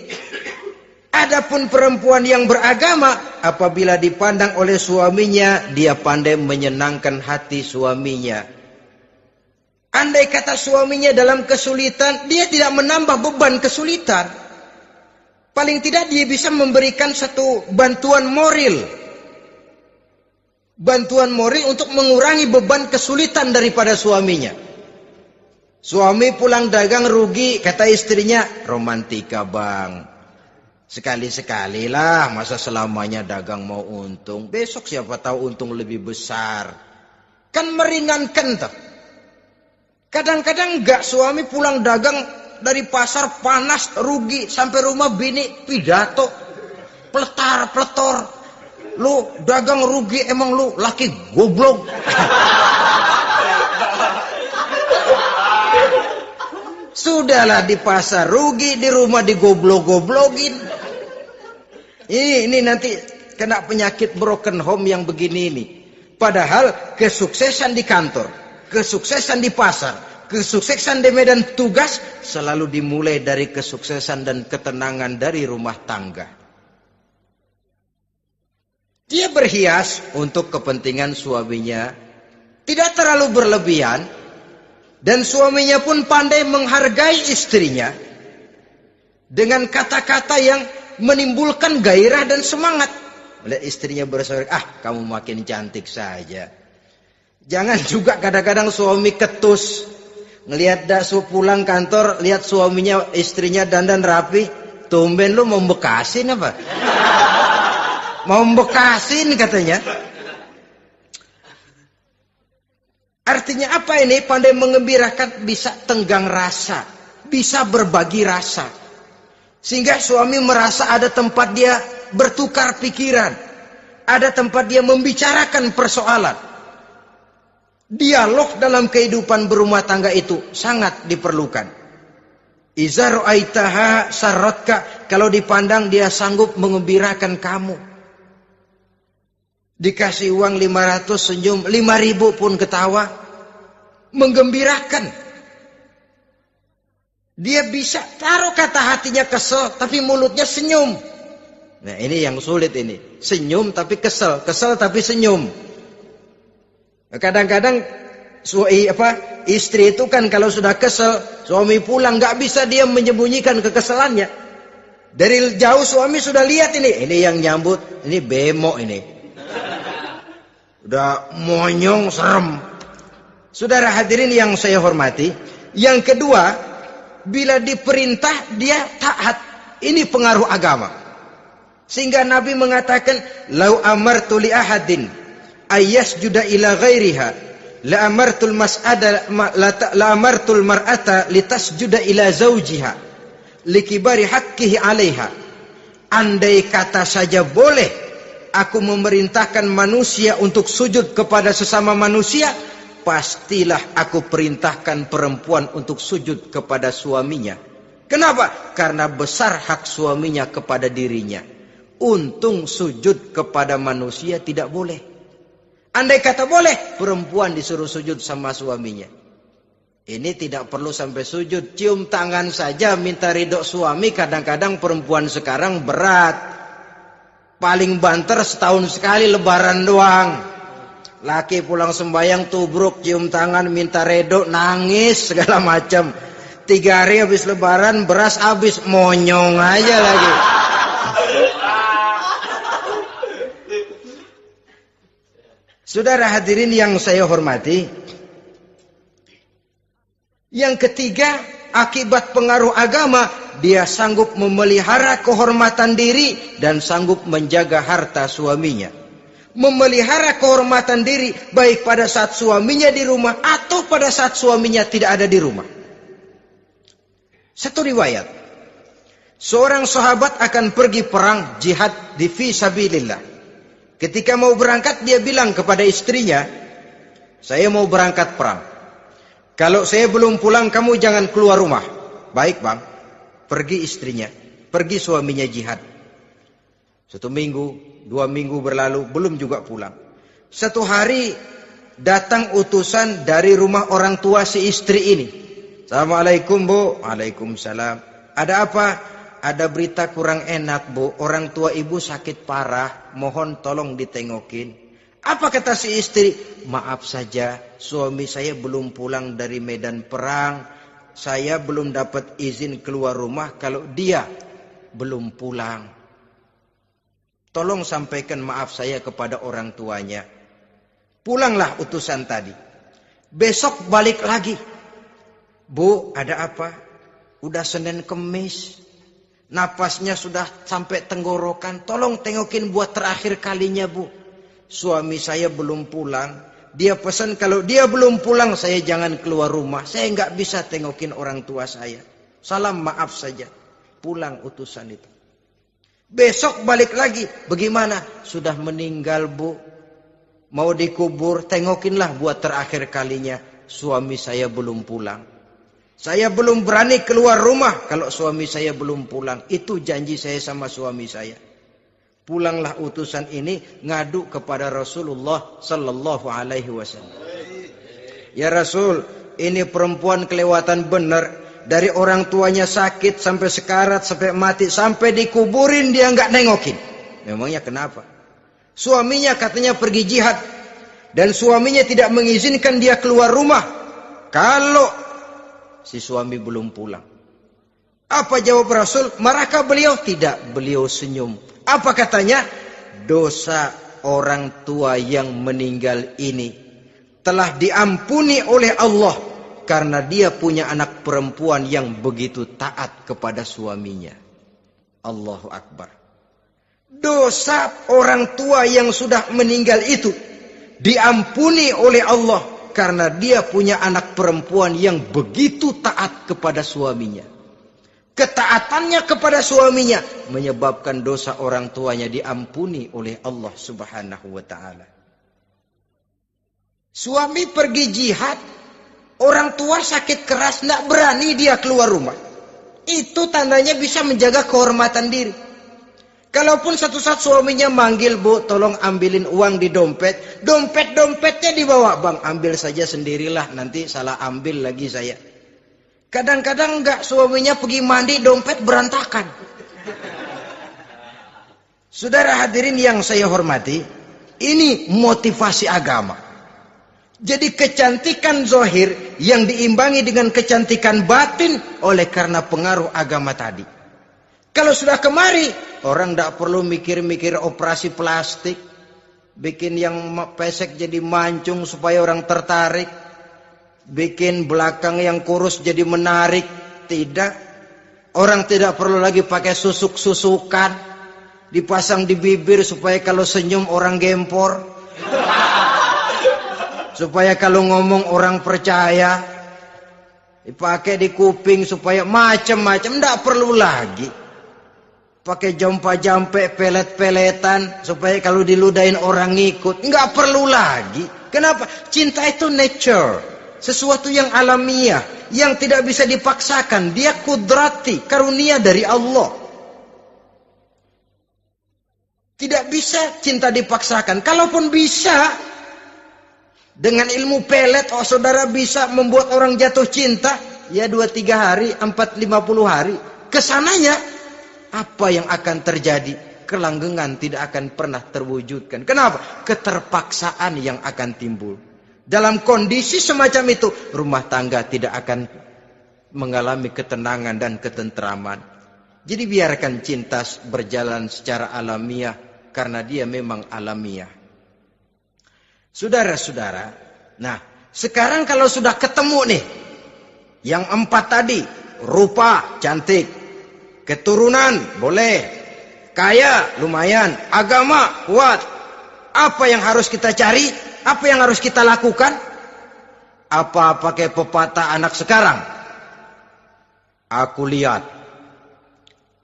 Adapun perempuan yang beragama, apabila dipandang oleh suaminya, dia pandai menyenangkan hati suaminya. Andai kata suaminya dalam kesulitan, dia tidak menambah beban kesulitan. Paling tidak dia bisa memberikan satu bantuan moral. Bantuan moral untuk mengurangi beban kesulitan daripada suaminya. Suami pulang dagang rugi, kata istrinya, romantika bang. Sekali-sekali lah, masa selamanya dagang mau untung. Besok siapa tahu untung lebih besar. Kan meringankan tuh. Kadang-kadang enggak, suami pulang dagang dari pasar panas, rugi. Sampai rumah bini pidato. Pletar-pletor. Lu dagang rugi, emang lu laki goblok. Sudahlah di pasar rugi, di rumah digoblok-goblokin. Ini nanti kena penyakit broken home yang begini ini. Padahal kesuksesan di kantor, kesuksesan di pasar, kesuksesan di medan tugas selalu dimulai dari kesuksesan dan ketenangan dari rumah tangga. Dia berhias untuk kepentingan suaminya, tidak terlalu berlebihan, dan suaminya pun pandai menghargai istrinya dengan kata-kata yang menimbulkan gairah dan semangat. Melihat istrinya bersorak, kamu makin cantik saja. Jangan juga kadang-kadang suami ketus. Ngelihat daksu pulang kantor, lihat suaminya, istrinya dandan rapi. Tumben lu mau bekasin apa? Mau bekasin katanya. Artinya apa ini? Pandai mengembirakan, bisa tenggang rasa, bisa berbagi rasa. Sehingga suami merasa ada tempat dia bertukar pikiran. Ada tempat dia membicarakan persoalan. Dialog dalam kehidupan berumah tangga itu sangat diperlukan. Iza ra'aitaha sarratka, kalau dipandang dia sanggup mengembirakan kamu. Dikasih uang 500 senyum, 5.000 pun ketawa. Menggembirakan. Dia bisa taruh kata hatinya kesel, tapi mulutnya senyum. Nah ini yang sulit ini. Senyum tapi kesel, kesel tapi senyum. Kadang-kadang istri itu kan kalau sudah kesel, suami pulang nggak bisa dia menyembunyikan kekesalannya. Dari jauh suami sudah lihat ini yang nyambut, ini bemo ini. Udah monyong serem. Saudara hadirin yang saya hormati, yang kedua, bila diperintah dia taat. Ini pengaruh agama. Sehingga Nabi mengatakan, "Lau amartu li ahadin ayyasjuda ila ghairiha, la amartul mar'ata litasjuda ila zawjiha likibari haqqihi 'alaiha." Andai kata saja boleh aku memerintahkan manusia untuk sujud kepada sesama manusia, pastilah aku perintahkan perempuan untuk sujud kepada suaminya. Kenapa? Karena besar hak suaminya kepada dirinya. Untung sujud kepada manusia tidak boleh. Andai kata boleh, perempuan disuruh sujud sama suaminya. Ini tidak perlu sampai sujud, cium tangan saja minta ridho suami. Kadang-kadang perempuan sekarang berat. Paling banter setahun sekali lebaran doang. Laki pulang sembahyang tubruk, cium tangan, minta redo, nangis segala macam. 3 hari habis lebaran, beras habis, monyong aja lagi. Saudara hadirin yang saya hormati, yang ketiga, akibat pengaruh agama, dia sanggup memelihara kehormatan diri dan sanggup menjaga harta suaminya. Memelihara kehormatan diri baik pada saat suaminya di rumah atau pada saat suaminya tidak ada di rumah. Satu riwayat, seorang sahabat akan pergi perang jihad di fi sabilillah. Ketika mau berangkat dia bilang kepada istrinya, saya mau berangkat perang. Kalau saya belum pulang kamu jangan keluar rumah. Baik bang. Pergi istrinya, pergi suaminya jihad. 1 minggu, 2 minggu berlalu, belum juga pulang. Satu hari datang utusan dari rumah orang tua si istri ini. Assalamualaikum bu. Waalaikumsalam. Ada apa? Ada berita kurang enak bu. Orang tua ibu sakit parah. Mohon tolong ditengokin. Apa kata si istri? Maaf saja, suami saya belum pulang dari medan perang. Saya belum dapat izin keluar rumah kalau dia belum pulang. Tolong sampaikan maaf saya kepada orang tuanya. Pulanglah utusan tadi. Besok balik lagi. Bu, ada apa? Udah Senin Kemis. Napasnya sudah sampai tenggorokan. Tolong tengokin buat terakhir kalinya bu. Suami saya belum pulang. Dia pesan kalau dia belum pulang saya jangan keluar rumah. Saya nggak bisa tengokin orang tua saya. Salam maaf saja. Pulang utusan itu. Besok balik lagi. Bagaimana? Sudah meninggal bu. Mau dikubur. Tengokinlah buat terakhir kalinya. Suami saya belum pulang. Saya belum berani keluar rumah kalau suami saya belum pulang. Itu janji saya sama suami saya. Pulanglah utusan ini ngadu kepada Rasulullah sallallahu alaihi wasallam. Ya Rasul, ini perempuan kelewatan benar. Dari orang tuanya sakit sampai sekarat, sampai mati, sampai dikuburin dia nggak nengokin. Memangnya kenapa? Suaminya katanya pergi jihad. Dan suaminya tidak mengizinkan dia keluar rumah kalau si suami belum pulang. Apa jawab Rasul? Marahkah beliau? Tidak, beliau senyum. Apa katanya? Dosa orang tua yang meninggal ini telah diampuni oleh Allah karena dia punya anak perempuan yang begitu taat kepada suaminya. Allahu Akbar. Dosa orang tua yang sudah meninggal itu diampuni oleh Allah karena dia punya anak perempuan yang begitu taat kepada suaminya. Ketaatannya kepada suaminya menyebabkan dosa orang tuanya diampuni oleh Allah Subhanahu wa taala. Suami pergi jihad, orang tua sakit keras, tidak berani dia keluar rumah. Itu tandanya bisa menjaga kehormatan diri. Kalaupun satu saat suaminya manggil, bu, tolong ambilin uang di dompet. Dompetnya dibawa, bang, ambil saja sendirilah, nanti salah ambil lagi saya. Kadang-kadang enggak, suaminya pergi mandi, dompet berantakan. Saudara hadirin yang saya hormati, ini motivasi agama. Jadi kecantikan zahir yang diimbangi dengan kecantikan batin oleh karena pengaruh agama tadi. Kalau sudah kemari, orang tidak perlu mikir-mikir operasi plastik, bikin yang pesek jadi mancung supaya orang tertarik. Bikin belakang yang kurus jadi menarik. Tidak. Orang tidak perlu lagi pakai susuk-susukan. Dipasang di bibir supaya kalau senyum orang gempor. Supaya kalau ngomong orang percaya. Dipakai di kuping supaya macam-macam. Tidak perlu lagi. Pakai jompa-jampe, pelet-peletan. Supaya kalau diludahin orang ngikut. Nggak perlu lagi. Kenapa? Cinta itu nature. Sesuatu yang alamiah, yang tidak bisa dipaksakan. Dia kudrati, karunia dari Allah. Tidak bisa cinta dipaksakan. Kalaupun bisa, dengan ilmu pelet, oh saudara bisa membuat orang jatuh cinta. Ya 2-3 hari, 4-50 hari. Kesananya, apa yang akan terjadi? Kelanggengan tidak akan pernah terwujudkan. Kenapa? Keterpaksaan yang akan timbul. Dalam kondisi semacam itu, rumah tangga tidak akan mengalami ketenangan dan ketentraman. Jadi biarkan cinta berjalan secara alamiah, karena dia memang alamiah. Saudara-saudara, nah sekarang kalau sudah ketemu nih, yang 4 tadi, rupa cantik, keturunan boleh, kaya lumayan, agama kuat. Apa yang harus kita cari? Apa yang harus kita lakukan? Apa pakai pepatah anak sekarang? Aku lihat,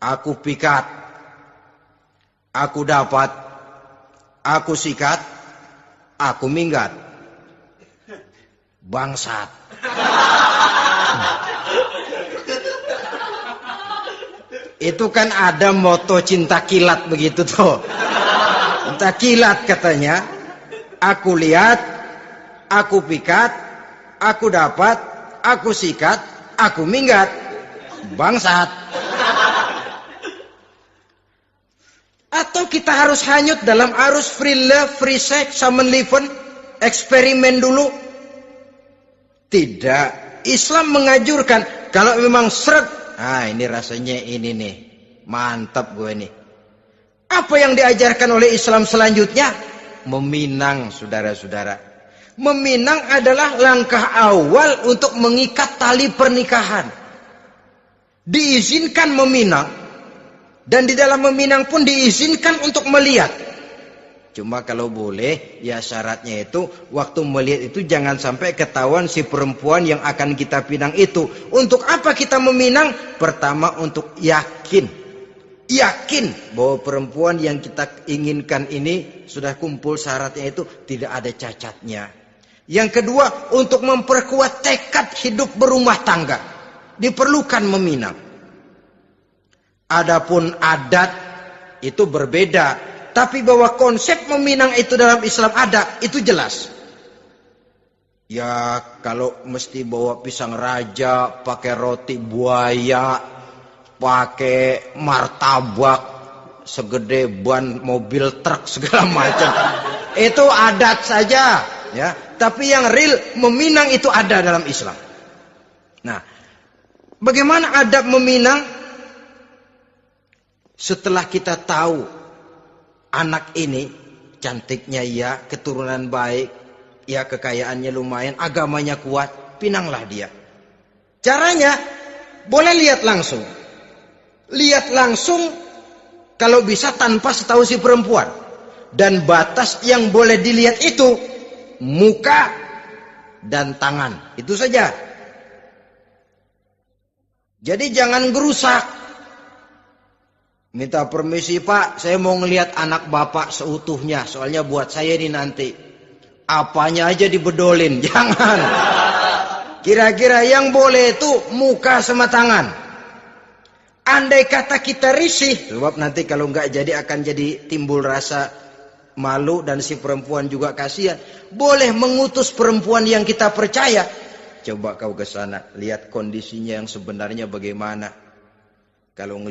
aku pikat, aku dapat, aku sikat, aku minggat. Bangsat. Itu kan ada moto cinta kilat begitu tuh. Cinta kilat katanya. Aku lihat, aku pikat, aku dapat, aku sikat, aku minggat. Bangsat. Atau kita harus hanyut dalam arus free love, free sex, samenleven, eksperimen dulu? Tidak. Islam menganjurkan kalau memang seret, ini rasanya ini nih, mantap gue nih. Apa yang diajarkan oleh Islam selanjutnya? Meminang, saudara-saudara. Meminang adalah langkah awal untuk mengikat tali pernikahan. Diizinkan meminang, dan di dalam meminang pun diizinkan untuk melihat. Cuma kalau boleh, ya syaratnya itu waktu melihat itu jangan sampai ketahuan si perempuan yang akan kita pinang itu. Untuk apa kita meminang? Pertama untuk yakin bahwa perempuan yang kita inginkan ini sudah kumpul syaratnya itu, tidak ada cacatnya. Yang kedua, untuk memperkuat tekad hidup berumah tangga, diperlukan meminang. Adapun adat itu berbeda. Tapi bahwa konsep meminang itu dalam Islam ada, itu jelas. Ya kalau mesti bawa pisang raja, pakai roti buaya, pakai martabak segede ban mobil truk segala macam, itu adat saja, ya. Tapi yang real meminang itu ada dalam Islam. Nah, bagaimana adab meminang? Setelah kita tahu anak ini cantiknya ya, keturunan baik, ya kekayaannya lumayan, agamanya kuat, pinanglah dia. Caranya boleh lihat langsung. Lihat langsung kalau bisa tanpa setahu si perempuan. Dan batas yang boleh dilihat itu muka dan tangan. Itu saja. Jadi jangan gerusak. Minta permisi Pak, saya mau ngelihat anak bapak seutuhnya. Soalnya buat saya ini nanti. Apanya aja dibedolin, jangan. Kira-kira yang boleh itu muka sama tangan. Andai kata kita risih, sebab nanti kalau nggak jadi akan jadi timbul rasa malu dan si perempuan juga kasihan. Boleh mengutus perempuan yang kita percaya. Coba kau ke sana, lihat kondisinya yang sebenarnya bagaimana. Kalau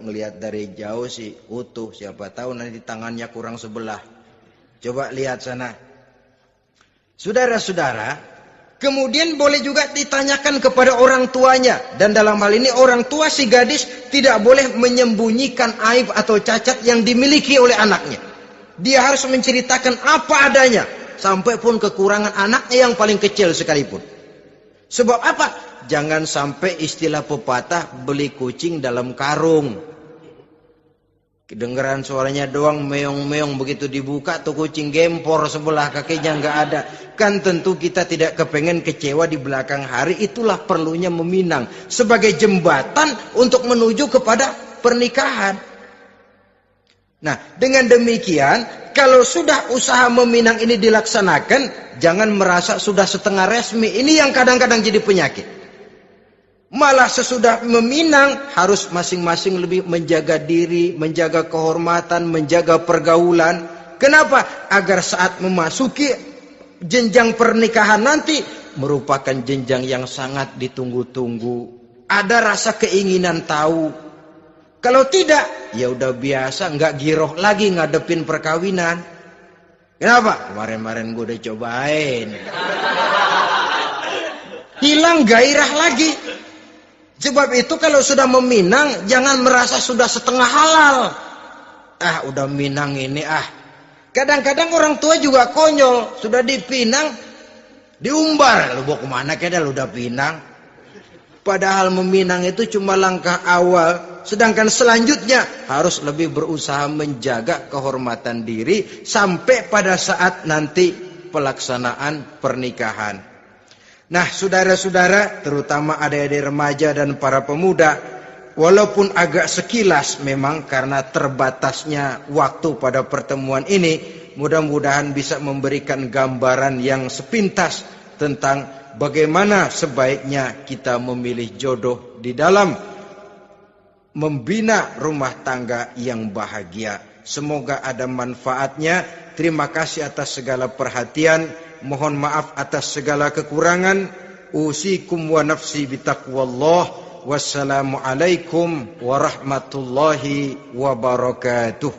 ngelihat dari jauh sih utuh, siapa tahu nanti tangannya kurang sebelah. Coba lihat sana. Saudara-saudara, kemudian boleh juga ditanyakan kepada orang tuanya. Dan dalam hal ini orang tua si gadis tidak boleh menyembunyikan aib atau cacat yang dimiliki oleh anaknya. Dia harus menceritakan apa adanya, sampai pun kekurangan anaknya yang paling kecil sekalipun. Sebab apa? Jangan sampai istilah pepatah beli kucing dalam karung. Kedengeran suaranya doang meong-meong, begitu dibuka tuh kucing gempor sebelah kakinya nggak ada. Kan tentu kita tidak kepengen kecewa di belakang hari. Itulah perlunya meminang sebagai jembatan untuk menuju kepada pernikahan. Nah, dengan demikian kalau sudah usaha meminang ini dilaksanakan, jangan merasa sudah setengah resmi. Ini yang kadang-kadang jadi penyakit. Malah sesudah meminang harus masing-masing lebih menjaga diri, menjaga kehormatan, menjaga pergaulan. Kenapa? Agar saat memasuki jenjang pernikahan nanti merupakan jenjang yang sangat ditunggu-tunggu. Ada rasa keinginan tahu. Kalau tidak, ya udah biasa, nggak giroh lagi ngadepin perkawinan. Kenapa? Kemarin-kemarin gue udah cobain. Hilang gairah lagi. Sebab itu kalau sudah meminang, jangan merasa sudah setengah halal. Udah minang ini Kadang-kadang orang tua juga konyol. Sudah dipinang, diumbar. Lu mau kemana kayaknya lu udah pinang. Padahal meminang itu cuma langkah awal. Sedangkan selanjutnya harus lebih berusaha menjaga kehormatan diri. Sampai pada saat nanti pelaksanaan pernikahan. Nah, saudara-saudara, terutama adik-adik remaja dan para pemuda, walaupun agak sekilas memang karena terbatasnya waktu pada pertemuan ini, mudah-mudahan bisa memberikan gambaran yang sepintas tentang bagaimana sebaiknya kita memilih jodoh di dalam membina rumah tangga yang bahagia. Semoga ada manfaatnya. Terima kasih atas segala perhatian. Mohon maaf atas segala kekurangan. Usikum wa nafsi bitaqwallah. Wassalamualaikum warahmatullahi wabarakatuh.